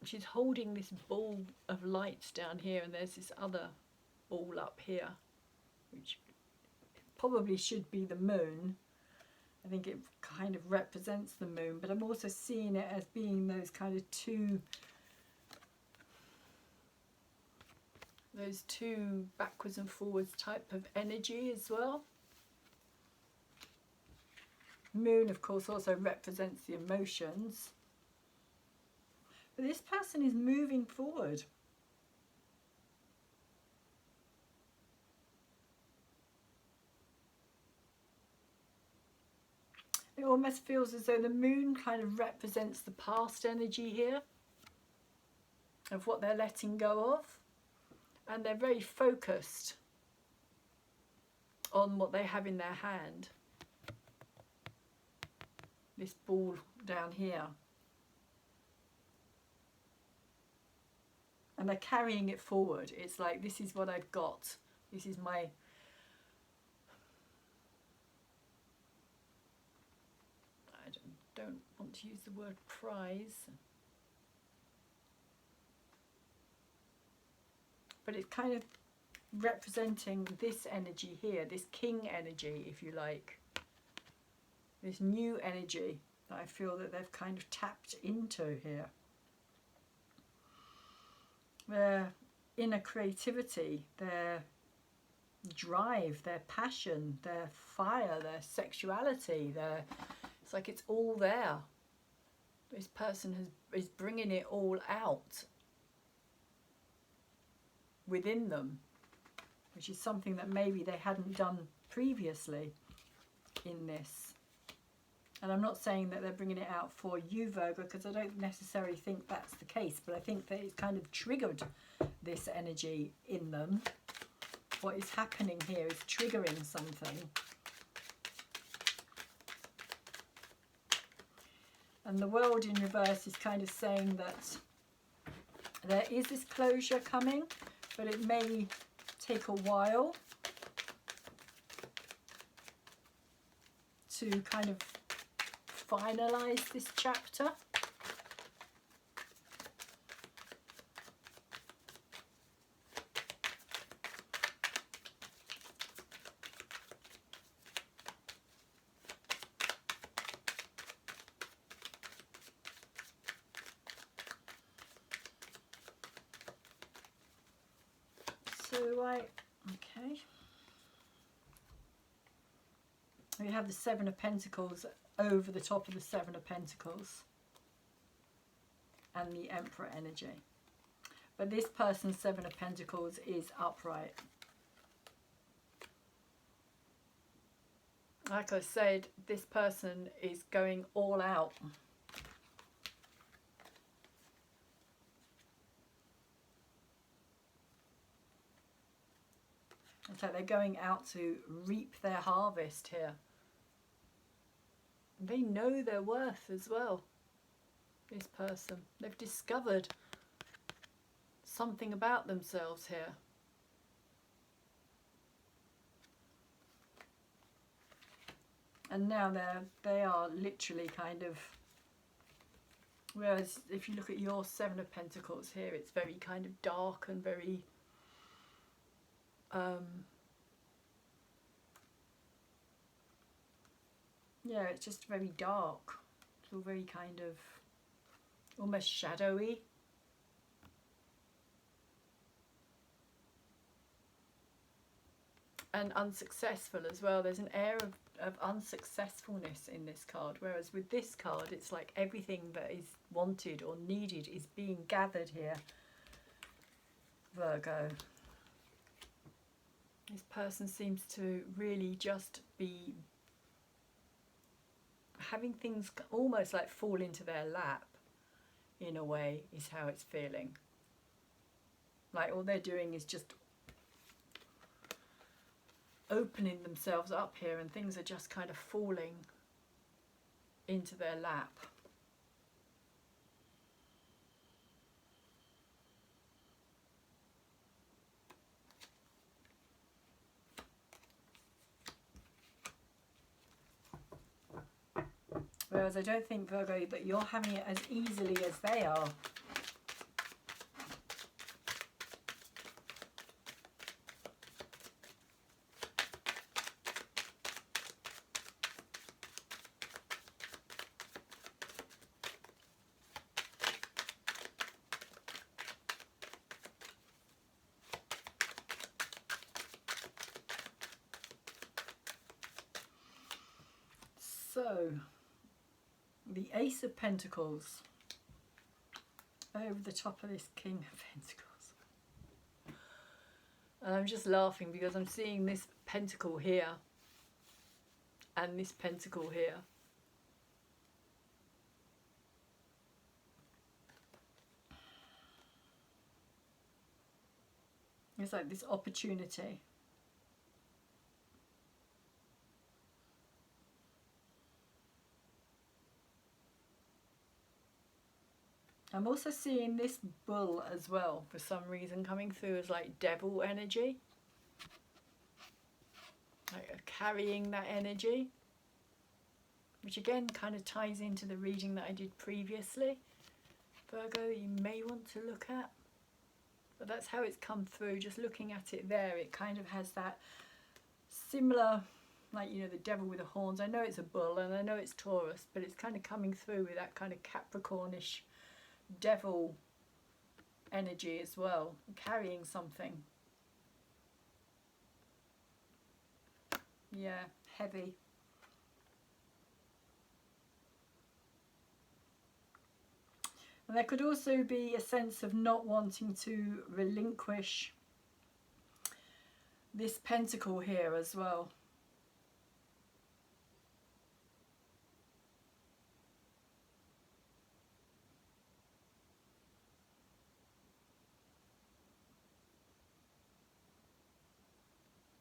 she's holding this ball of lights down here, and there's this other ball up here, which probably should be the moon. I think it kind of represents the moon, but I'm also seeing it as being those kind of two backwards and forwards type of energy as well. Moon, of course, also represents the emotions. But this person is moving forward. It almost feels as though the moon kind of represents the past energy here of what they're letting go of. And they're very focused on what they have in their hand. This ball down here. And they're carrying it forward. It's like, this is what I've got. This is my... I don't want to use the word prize. But it's kind of representing this energy here, this king energy, if you like. This new energy that I feel that they've kind of tapped into here. Their inner creativity, their drive, their passion, their fire, their sexuality, it's like it's all there. This person is bringing it all out within them, which is something that maybe they hadn't done previously in this. And I'm not saying that they're bringing it out for you, Virgo, because I don't necessarily think that's the case, but I think that it's kind of triggered this energy in them. What is happening here is triggering something. And the World in reverse is kind of saying that there is this closure coming, but it may take a while to kind of finalize this chapter. right, okay. We have the Seven of Pentacles over the top of the Seven of Pentacles and the Emperor energy. But this person's Seven of Pentacles is upright. Like I said, this person is going all out. It's like they're going out to reap their harvest here. They know their worth as well, this person. They've discovered something about themselves here. And now they are literally kind of, whereas if you look at your Seven of Pentacles here, it's very kind of dark and very yeah, it's just very dark. It's all very kind of almost shadowy. And unsuccessful as well. There's an air of unsuccessfulness in this card. Whereas with this card, it's like everything that is wanted or needed is being gathered here. Virgo. This person seems to really just be having things almost like fall into their lap, in a way, is how it's feeling. Like all they're doing is just opening themselves up here and things are just kind of falling into their lap. Whereas I don't think, Virgo, that you're having it as easily as they are. So, the Ace of Pentacles over the top of this King of Pentacles. And I'm just laughing because I'm seeing this pentacle here and this pentacle here. It's like this opportunity. I'm also seeing this bull as well, for some reason, coming through as like devil energy. Like carrying that energy. Which again kind of ties into the reading that I did previously. Virgo, you may want to look at. But that's how it's come through. Just looking at it there, it kind of has that similar, like, you know, the devil with the horns. I know it's a bull and I know it's Taurus, but it's kind of coming through with that kind of Capricornish devil energy as well, carrying something. Yeah, heavy. And there could also be a sense of not wanting to relinquish this pentacle here as well.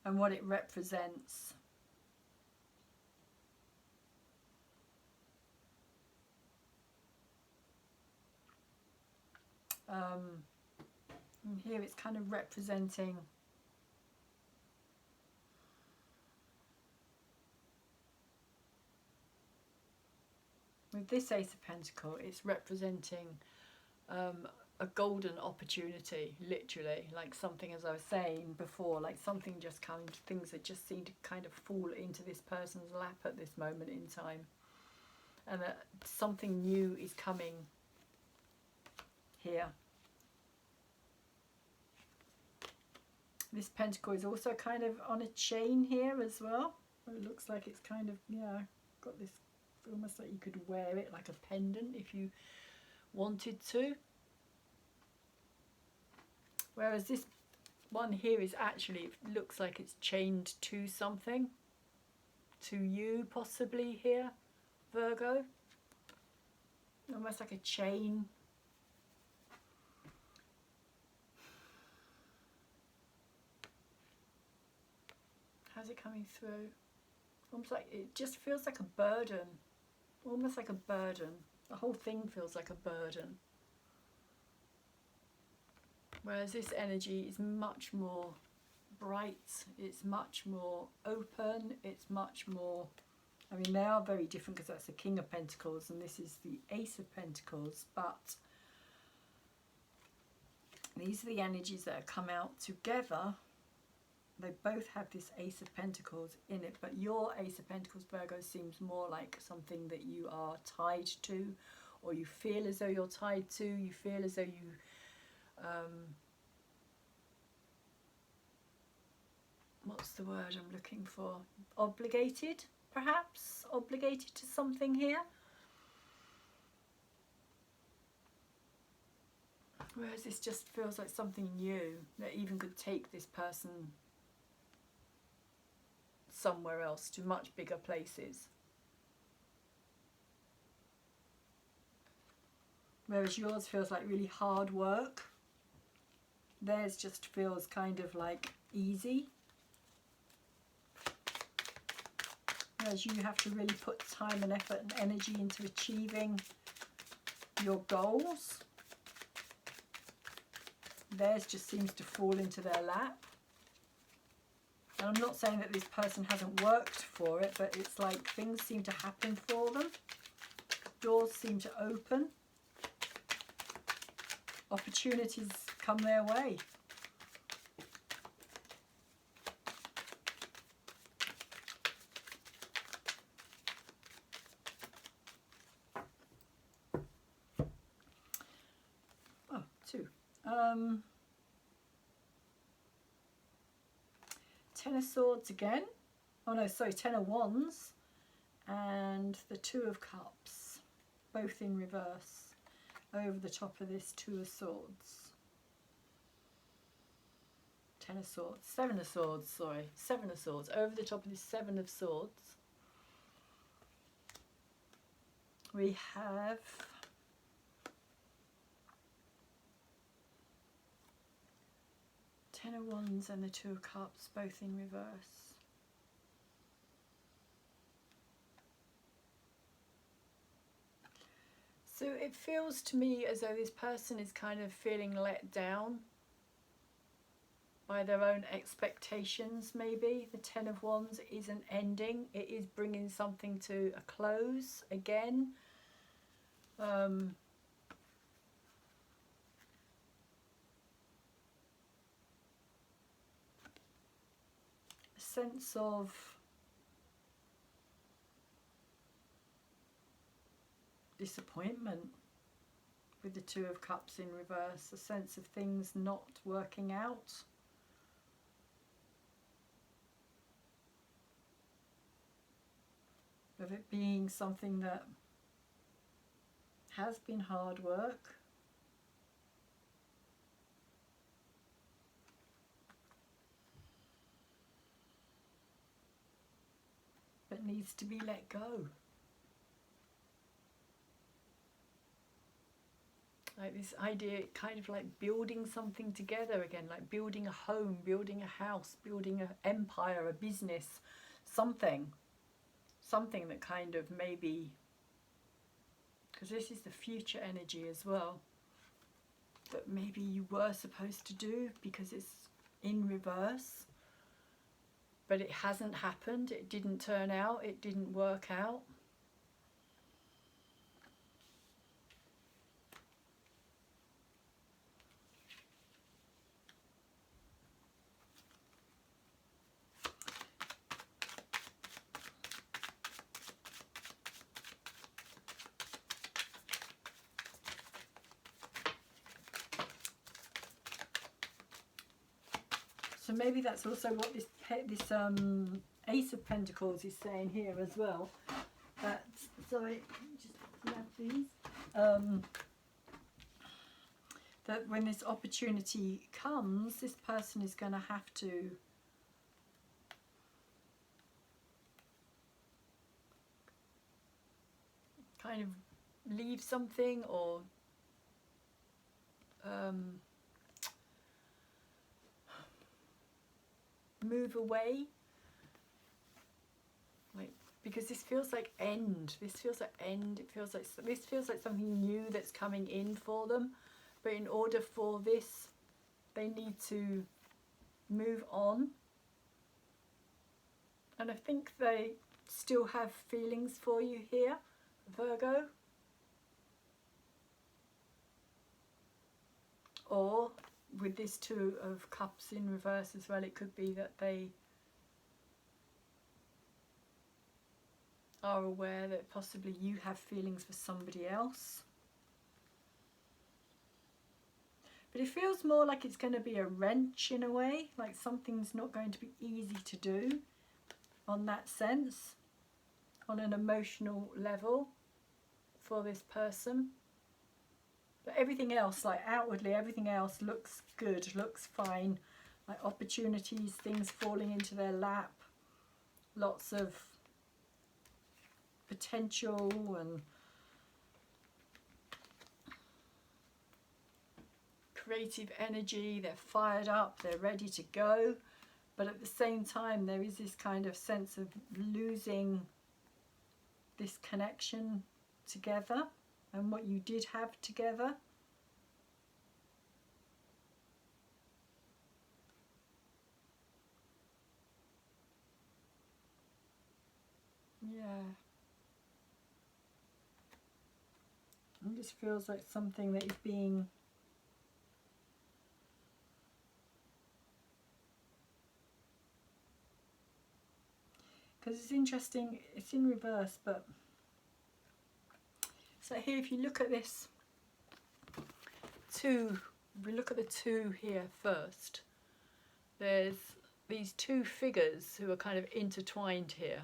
And what it represents. And here it's kind of representing with this Ace of Pentacles, it's representing a golden opportunity, literally, like something, as I was saying before, like something just kind of, things that just seem to kind of fall into this person's lap at this moment in time, and that something new is coming here. This pentacle is also kind of on a chain here as well. It looks like it's kind of, yeah, got this, almost like you could wear it like a pendant if you wanted to. Whereas this one here is actually, it looks like it's chained to something. To you possibly here, Virgo. Almost like a chain. How's it coming through? Almost like, it just feels like a burden. Almost like a burden. The whole thing feels like a burden. Whereas this energy is much more bright, it's much more open, it's much more, I mean, they are very different because that's the King of Pentacles and this is the Ace of Pentacles, but these are the energies that have come out together. They both have this Ace of Pentacles in it, but your Ace of Pentacles, Virgo, seems more like something that you are tied to, or you feel as though you're tied to, you feel as though you what's the word I'm looking for? Obligated, perhaps? Obligated to something here. Whereas this just feels like something new that even could take this person somewhere else, to much bigger places. Whereas yours feels like really hard work. Theirs just feels kind of like easy. Whereas you have to really put time and effort and energy into achieving your goals. Theirs just seems to fall into their lap. And I'm not saying that this person hasn't worked for it, but it's like things seem to happen for them. Doors seem to open. Opportunities come their way. Oh, two. Ten of Swords again. Oh no, sorry, Ten of Wands and the Two of Cups, both in reverse over the top of this Two of Swords. Ten of Swords, Seven of Swords, sorry, Seven of Swords over the top of this Seven of Swords. We have Ten of Wands and the Two of Cups, both in reverse. So it feels to me as though this person is kind of feeling let down by their own expectations, maybe. The Ten of Wands isn't ending. It is bringing something to a close again. Sense of disappointment with the Two of Cups in reverse, a sense of things not working out. Of it being something that has been hard work. But needs to be let go. Like this idea, kind of like building something together again, like building a home, building a house, building an empire, a business, something that kind of maybe, because this is the future energy as well, that maybe you were supposed to do because it's in reverse. But it hasn't happened, it didn't turn out, it didn't work out. So maybe that's also what this Ace of Pentacles is saying here as well. That, sorry, just grab these. That when this opportunity comes, this person is going to have to kind of leave something, or move away, like, because this feels like end. This feels like end. It feels like, this feels like something new that's coming in for them. But in order for this, they need to move on. And I think they still have feelings for you here, Virgo. Or with this Two of Cups in reverse as well, it could be that they are aware that possibly you have feelings for somebody else. But it feels more like it's going to be a wrench in a way, like something's not going to be easy to do on that sense, on an emotional level for this person. But everything else, like outwardly, everything else looks good, looks fine. Like opportunities, things falling into their lap, lots of potential and creative energy. They're fired up, they're ready to go. But at the same time, there is this kind of sense of losing this connection together and what you did have together. Yeah. It just feels like something that is being because it's interesting, it's in reverse, but so here if you look at this two, we look at the two here first, there's these two figures who are kind of intertwined here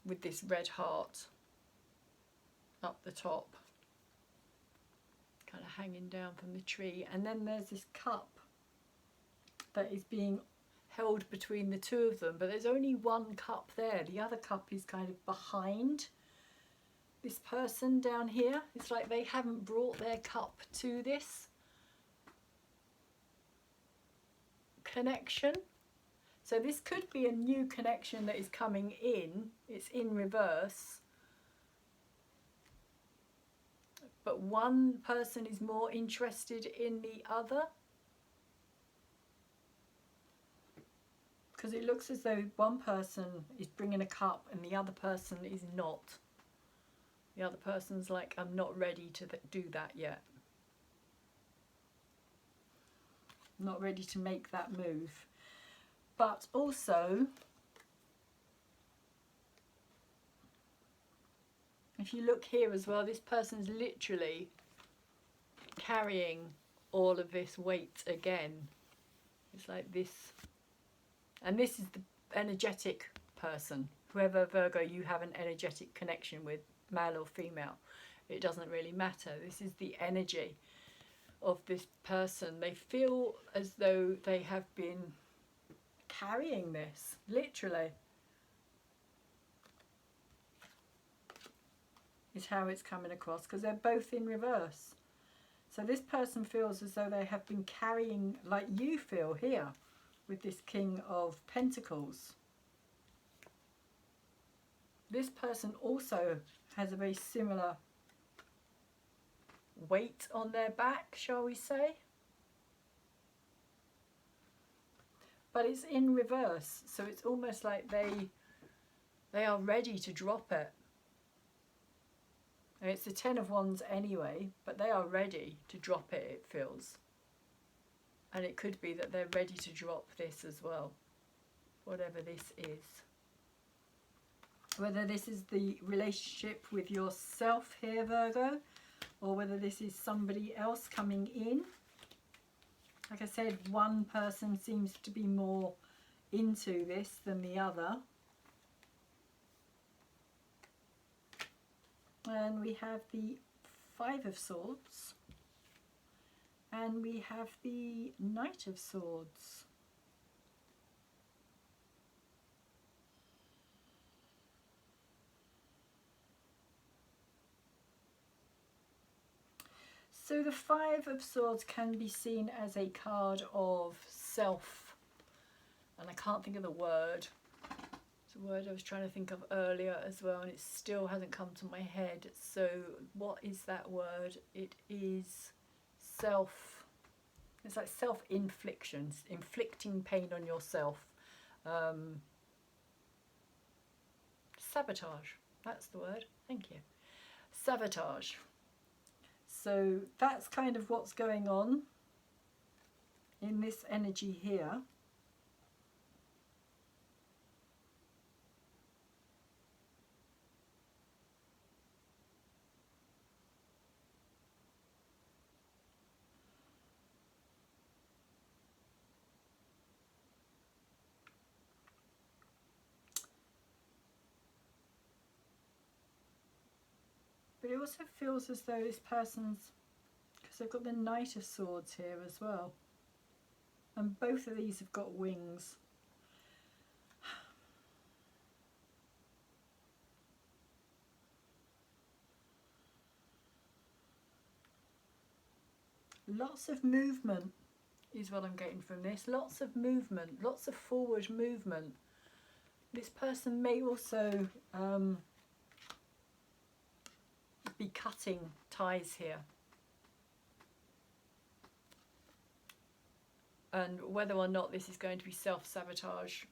with this red heart up the top, kind of hanging down from the tree, and then there's this cup that is being held between the two of them, but there's only one cup there. The other cup is kind of behind this person down here. It's like they haven't brought their cup to this connection. So this could be a new connection that is coming in. It's in reverse. But one person is more interested in the other. Because it looks as though one person is bringing a cup and the other person is not. The other person's like, I'm not ready to do that yet. I'm not ready to make that move. But also, if you look here as well, this person's literally carrying all of this weight again. It's like this. And this is the energetic person. Whoever, Virgo, you have an energetic connection with, male or female. It doesn't really matter. This is the energy of this person. They feel as though they have been carrying this, literally. Is how it's coming across, because they're both in reverse. So this person feels as though they have been carrying, like you feel here, with this King of Pentacles. This person also has a very similar weight on their back, shall we say. But it's in reverse, so it's almost like they are ready to drop it. And it's the Ten of Wands anyway, but they are ready to drop it, it feels. And it could be that they're ready to drop this as well, whatever this is. Whether this is the relationship with yourself here, Virgo, or whether this is somebody else coming in. Like I said, one person seems to be more into this than the other. And we have the Five of Swords. And we have the Knight of Swords. So the Five of Swords can be seen as a card of self, and I can't think of the word. It's a word I was trying to think of earlier as well, and it still hasn't come to my head. So what is that word? It is self. It's like self-infliction, inflicting pain on yourself. Sabotage. That's the word. Thank you. Sabotage. So that's kind of what's going on in this energy here. But it also feels as though this person's, because I've got the Knight of Swords here as well. And both of these have got wings. Lots of movement is what I'm getting from this. Lots of movement, lots of forward movement. This person may also be cutting ties here. And whether or not this is going to be self-sabotage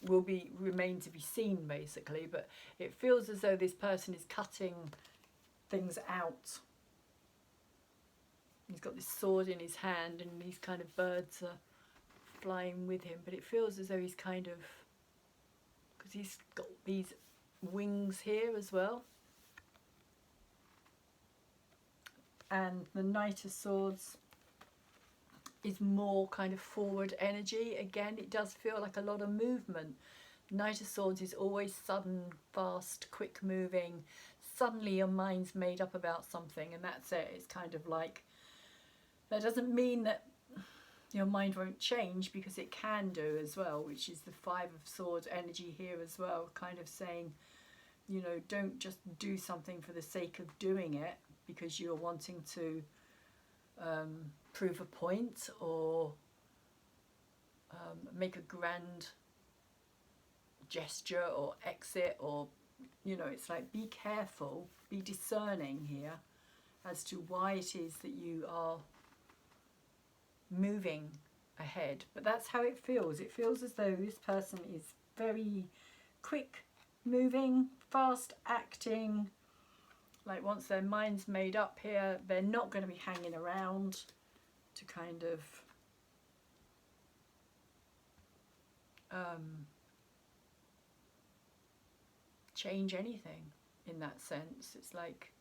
will remain to be seen, basically. But it feels as though this person is cutting things out. He's got this sword in his hand and these kind of birds are flying with him. But it feels as though he's kind of, because he's got these wings here as well. And the Knight of Swords is more kind of forward energy. Again, it does feel like a lot of movement. Knight of Swords is always sudden, fast, quick moving. Suddenly your mind's made up about something and that's it. It's kind of like, that doesn't mean that your mind won't change, because it can do as well, which is the Five of Swords energy here as well, kind of saying, you know, don't just do something for the sake of doing it because you're wanting to prove a point or make a grand gesture or exit, or, you know, it's like, be careful, be discerning here as to why it is that you are moving ahead. But that's how it feels. It feels as though this person is very quick moving, fast acting. Like once their mind's made up here, they're not going to be hanging around to kind of change anything in that sense. It's like,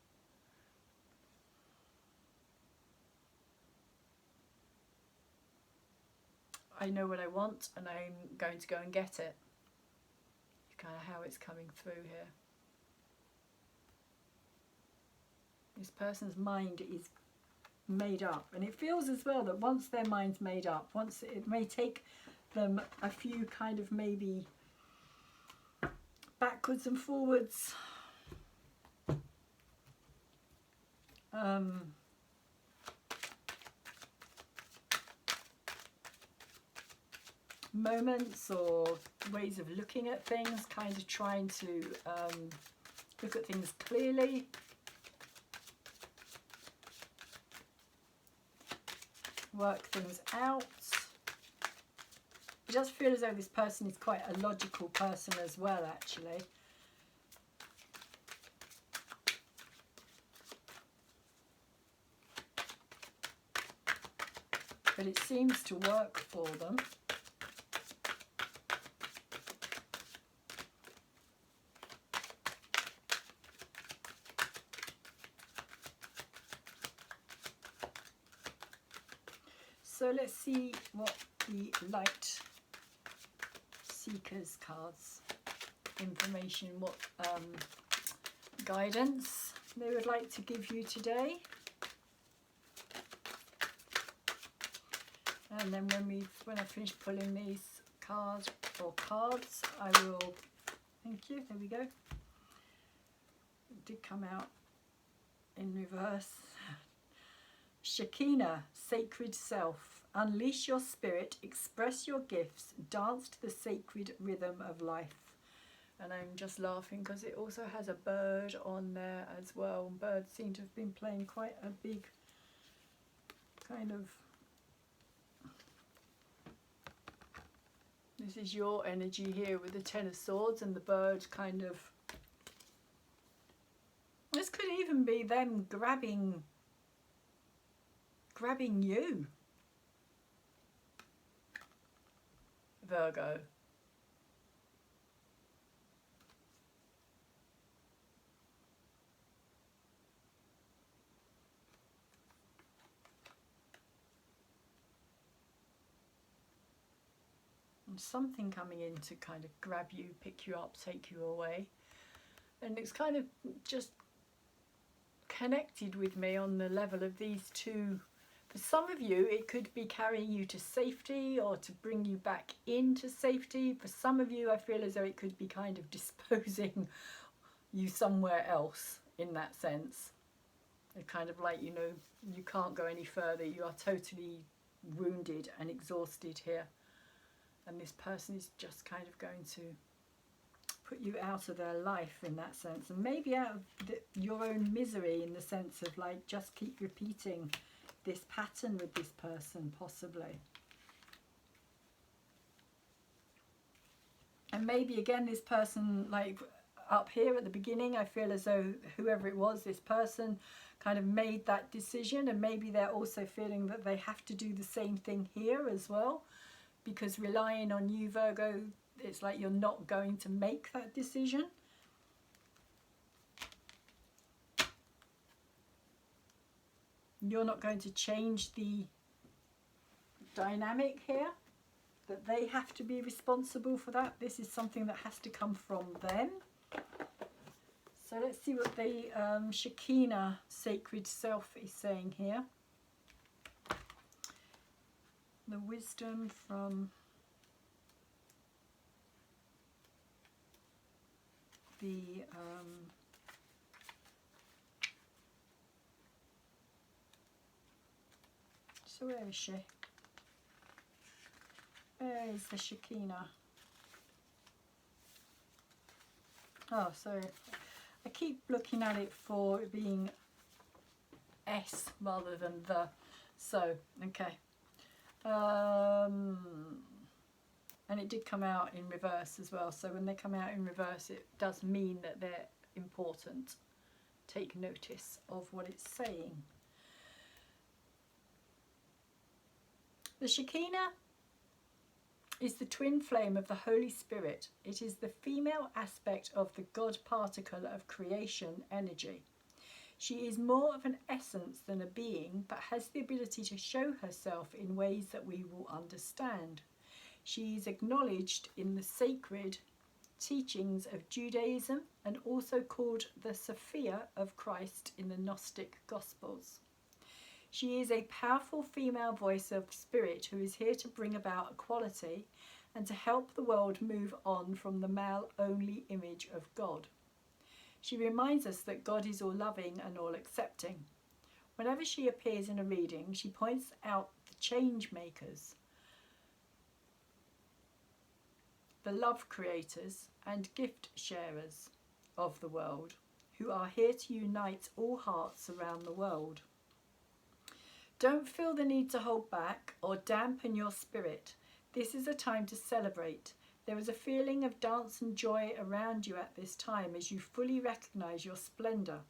I know what I want and I'm going to go and get it. It's kind of how it's coming through here. This person's mind is made up, and it feels as well that once their mind's made up, once it may take them a few kind of maybe backwards and forwards moments or ways of looking at things, kind of trying to look at things clearly. Work things out. It does feel as though this person is quite a logical person as well, actually. But it seems to work for them. So let's see what the Light Seekers cards, information, what guidance they would like to give you today. And then when I finish pulling these cards, I will, thank you, there we go. It did come out in reverse. Shekinah, sacred self. Unleash your spirit, express your gifts, dance to the sacred rhythm of life. And I'm just laughing because it also has a bird on there as well. Birds seem to have been playing quite a big kind of... This is your energy here with the Ten of Swords and the bird kind of... This could even be them grabbing you, Virgo. And something coming in to kind of grab you, pick you up, take you away. And it's kind of just connected with me on the level of these two. For some of you, it could be carrying you to safety or to bring you back into safety. For some of you, I feel as though it could be kind of disposing you somewhere else in that sense. It's kind of like, you know, you can't go any further. You are totally wounded and exhausted here. And this person is just kind of going to put you out of their life in that sense. And maybe out of your own misery in the sense of like, just keep repeating this pattern with this person, possibly. And maybe again, this person, like up here at the beginning, I feel as though whoever it was, this person kind of made that decision, and maybe they're also feeling that they have to do the same thing here as well, because relying on you, Virgo, it's like you're not going to make that decision. You're not going to change the dynamic here, that they have to be responsible for that. This is something that has to come from them. So let's see what the Shekinah, sacred self, is saying here. The wisdom from the so where is she? Where is the Shekinah? Oh, sorry. I keep looking at it for it being S rather than the. So, okay. And it did come out in reverse as well. So when they come out in reverse, it does mean that they're important. Take notice of what it's saying. The Shekinah is the twin flame of the Holy Spirit. It is the female aspect of the God particle of creation energy. She is more of an essence than a being, but has the ability to show herself in ways that we will understand. She is acknowledged in the sacred teachings of Judaism and also called the Sophia of Christ in the Gnostic Gospels. She is a powerful female voice of spirit who is here to bring about equality and to help the world move on from the male-only image of God. She reminds us that God is all-loving and all-accepting. Whenever she appears in a reading, she points out the change makers, the love creators and gift sharers of the world, who are here to unite all hearts around the world. Don't feel the need to hold back or dampen your spirit. This is a time to celebrate. There is a feeling of dance and joy around you at this time as you fully recognise your splendour.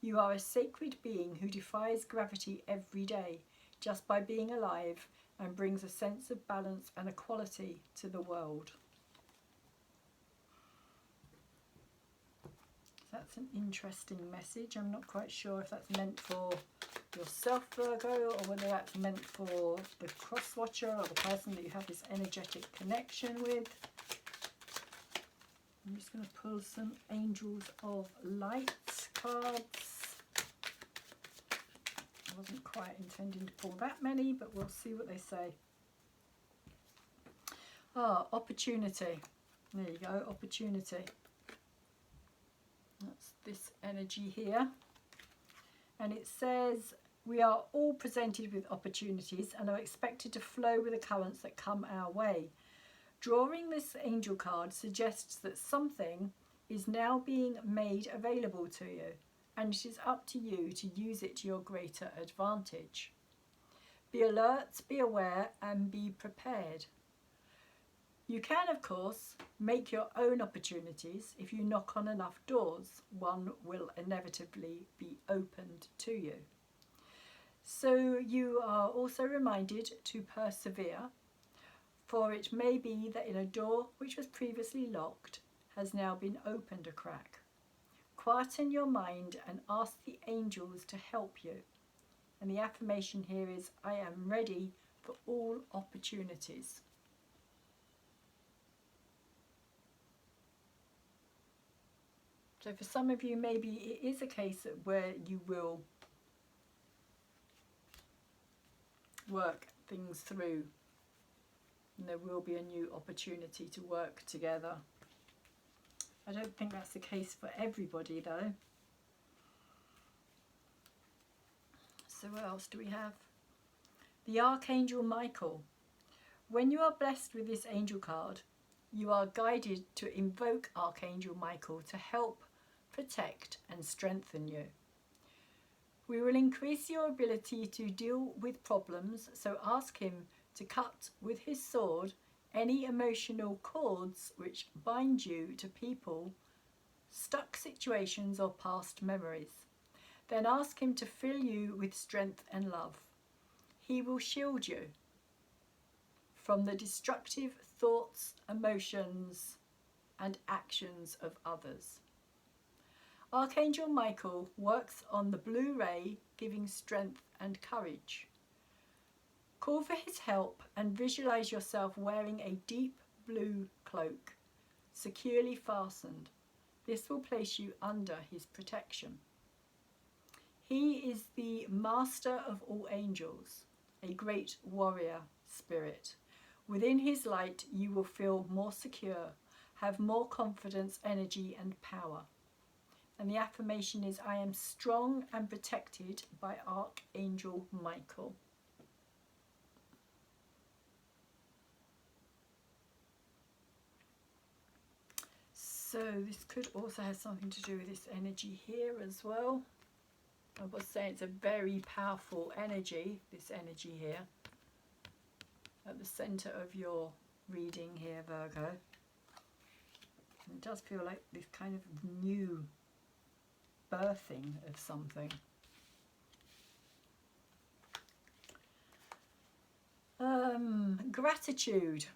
You are a sacred being who defies gravity every day just by being alive and brings a sense of balance and equality to the world. That's an interesting message. I'm not quite sure if that's meant for yourself, Virgo, or whether that's meant for the cross-watcher or the person that you have this energetic connection with. I'm just going to pull some Angels of Light cards. I wasn't quite intending to pull that many, but we'll see what they say. Ah, opportunity. There you go, opportunity. That's this energy here. And it says, we are all presented with opportunities and are expected to flow with the currents that come our way. Drawing this angel card suggests that something is now being made available to you, and it is up to you to use it to your greater advantage. Be alert, be aware, and be prepared. You can, of course, make your own opportunities. If you knock on enough doors, one will inevitably be opened to you. So you are also reminded to persevere, for it may be that in a door which was previously locked has now been opened a crack. Quieten your mind and ask the angels to help you. And the affirmation here is, I am ready for all opportunities. So for some of you, maybe it is a case where you will work things through and there will be a new opportunity to work together. I don't think that's the case for everybody though. So what else do we have? The Archangel Michael. When you are blessed with this angel card, you are guided to invoke Archangel Michael to help, protect and strengthen you. We will increase your ability to deal with problems, so ask him to cut with his sword any emotional cords which bind you to people, stuck situations or past memories. Then ask him to fill you with strength and love. He will shield you from the destructive thoughts, emotions and actions of others. Archangel Michael works on the blue ray, giving strength and courage. Call for his help and visualize yourself wearing a deep blue cloak, securely fastened. This will place you under his protection. He is the master of all angels, a great warrior spirit. Within his light, you will feel more secure, have more confidence, energy, and power. And the affirmation is, I am strong and protected by Archangel Michael. So this could also have something to do with this energy here as well. I was saying it's a very powerful energy, this energy here, at the centre of your reading here, Virgo. And it does feel like this kind of new birthing of something. Gratitude.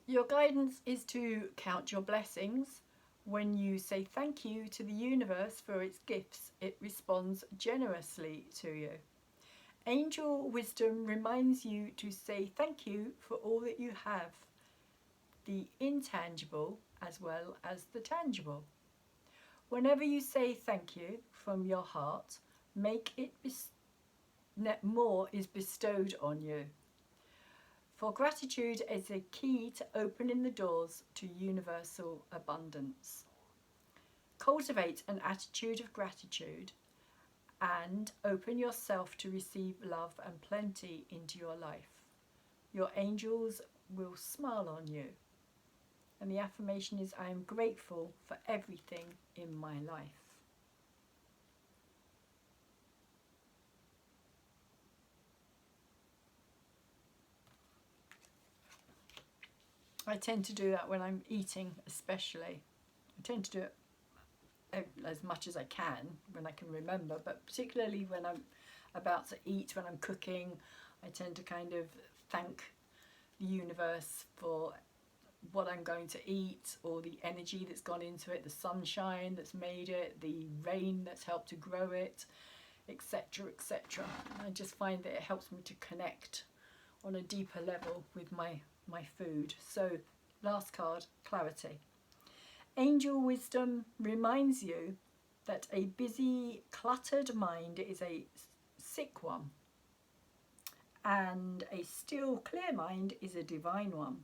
Your guidance is to count your blessings. When you say thank you to the universe for its gifts, it responds generously to you. Angel wisdom reminds you to say thank you for all that you have, the intangible as well as the tangible. Whenever you say thank you from your heart, make it more is bestowed on you. For gratitude is a key to opening the doors to universal abundance. Cultivate an attitude of gratitude and open yourself to receive love and plenty into your life. Your angels will smile on you. And the affirmation is, I am grateful for everything in my life. I tend to do that when I'm eating especially. I tend to do it as much as I can when I can remember, but particularly when I'm about to eat, when I'm cooking, I tend to kind of thank the universe for what I'm going to eat, or the energy that's gone into it, the sunshine that's made it, the rain that's helped to grow it. etc., etc. I just find that it helps me to connect on a deeper level with my food. So last card, clarity. Angel wisdom reminds you that a busy, cluttered mind is a sick one, and a still, clear mind is a divine one.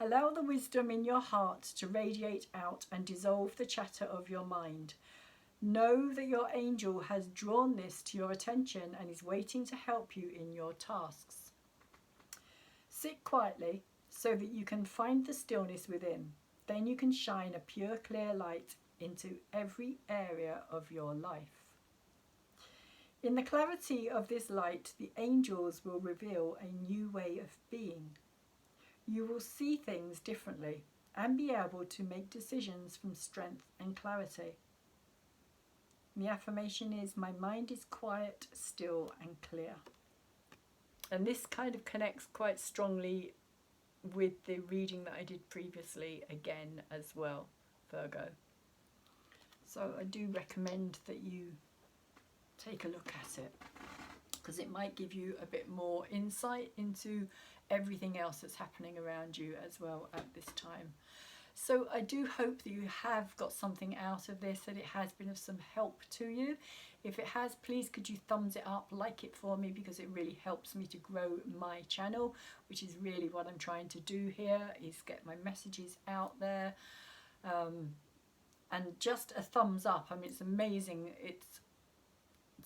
Allow the wisdom in your heart to radiate out and dissolve the chatter of your mind. Know that your angel has drawn this to your attention and is waiting to help you in your tasks. Sit quietly so that you can find the stillness within. Then you can shine a pure, clear light into every area of your life. In the clarity of this light, the angels will reveal a new way of being. You will see things differently and be able to make decisions from strength and clarity. The affirmation is, my mind is quiet, still and clear. And this kind of connects quite strongly with the reading that I did previously again as well, Virgo. So I do recommend that you take a look at it, because it might give you a bit more insight into everything else that's happening around you as well at this time. So I do hope that you have got something out of this, that it has been of some help to you. If it has, please could you thumbs it up, like it for me, because it really helps me to grow my channel, which is really what I'm trying to do here, is get my messages out there. And just a thumbs up, I mean, it's amazing. It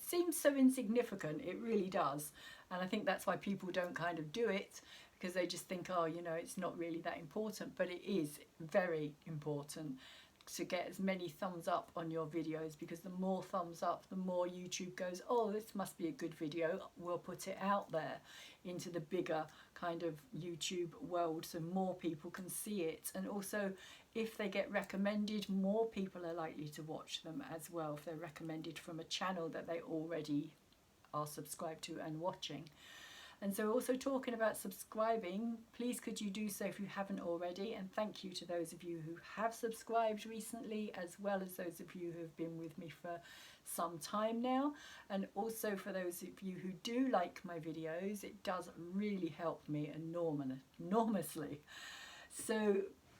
seems so insignificant, it really does. And I think that's why people don't kind of do it, because they just think, oh, you know, it's not really that important. But it is very important to get as many thumbs up on your videos, because the more thumbs up, the more YouTube goes, oh, this must be a good video, we'll put it out there into the bigger kind of YouTube world, so more people can see it. And also, if they get recommended, more people are likely to watch them as well, if they're recommended from a channel that they already are subscribed to and watching. And so also talking about subscribing, please could you do so if you haven't already, and thank you to those of you who have subscribed recently, as well as those of you who have been with me for some time now. And also for those of you who do like my videos, it does really help me enormously. So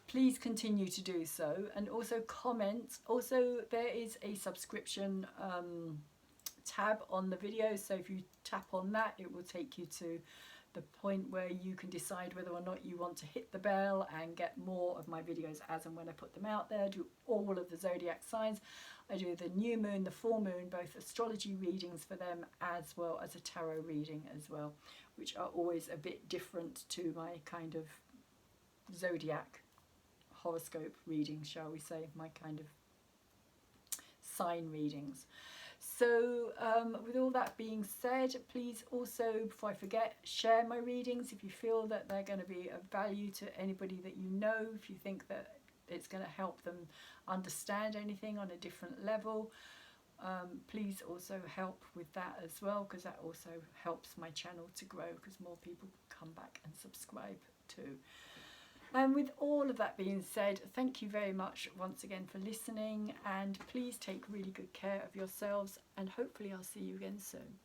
please continue to do so, and also comment. Also, there is a subscription tab on the video, so if you tap on that, it will take you to the point where you can decide whether or not you want to hit the bell and get more of my videos as and when I put them out there. I do all of the zodiac signs. I do the new moon, the full moon, both astrology readings for them as well as a tarot reading as well, which are always a bit different to my kind of zodiac horoscope readings, shall we say, my kind of sign readings. So with all that being said, please also, before I forget, share my readings if you feel that they're going to be of value to anybody that you know, if you think that it's going to help them understand anything on a different level. Please also help with that as well, because that also helps my channel to grow, because more people come back and subscribe too. And with all of that being said, thank you very much once again for listening, and please take really good care of yourselves, and hopefully I'll see you again soon.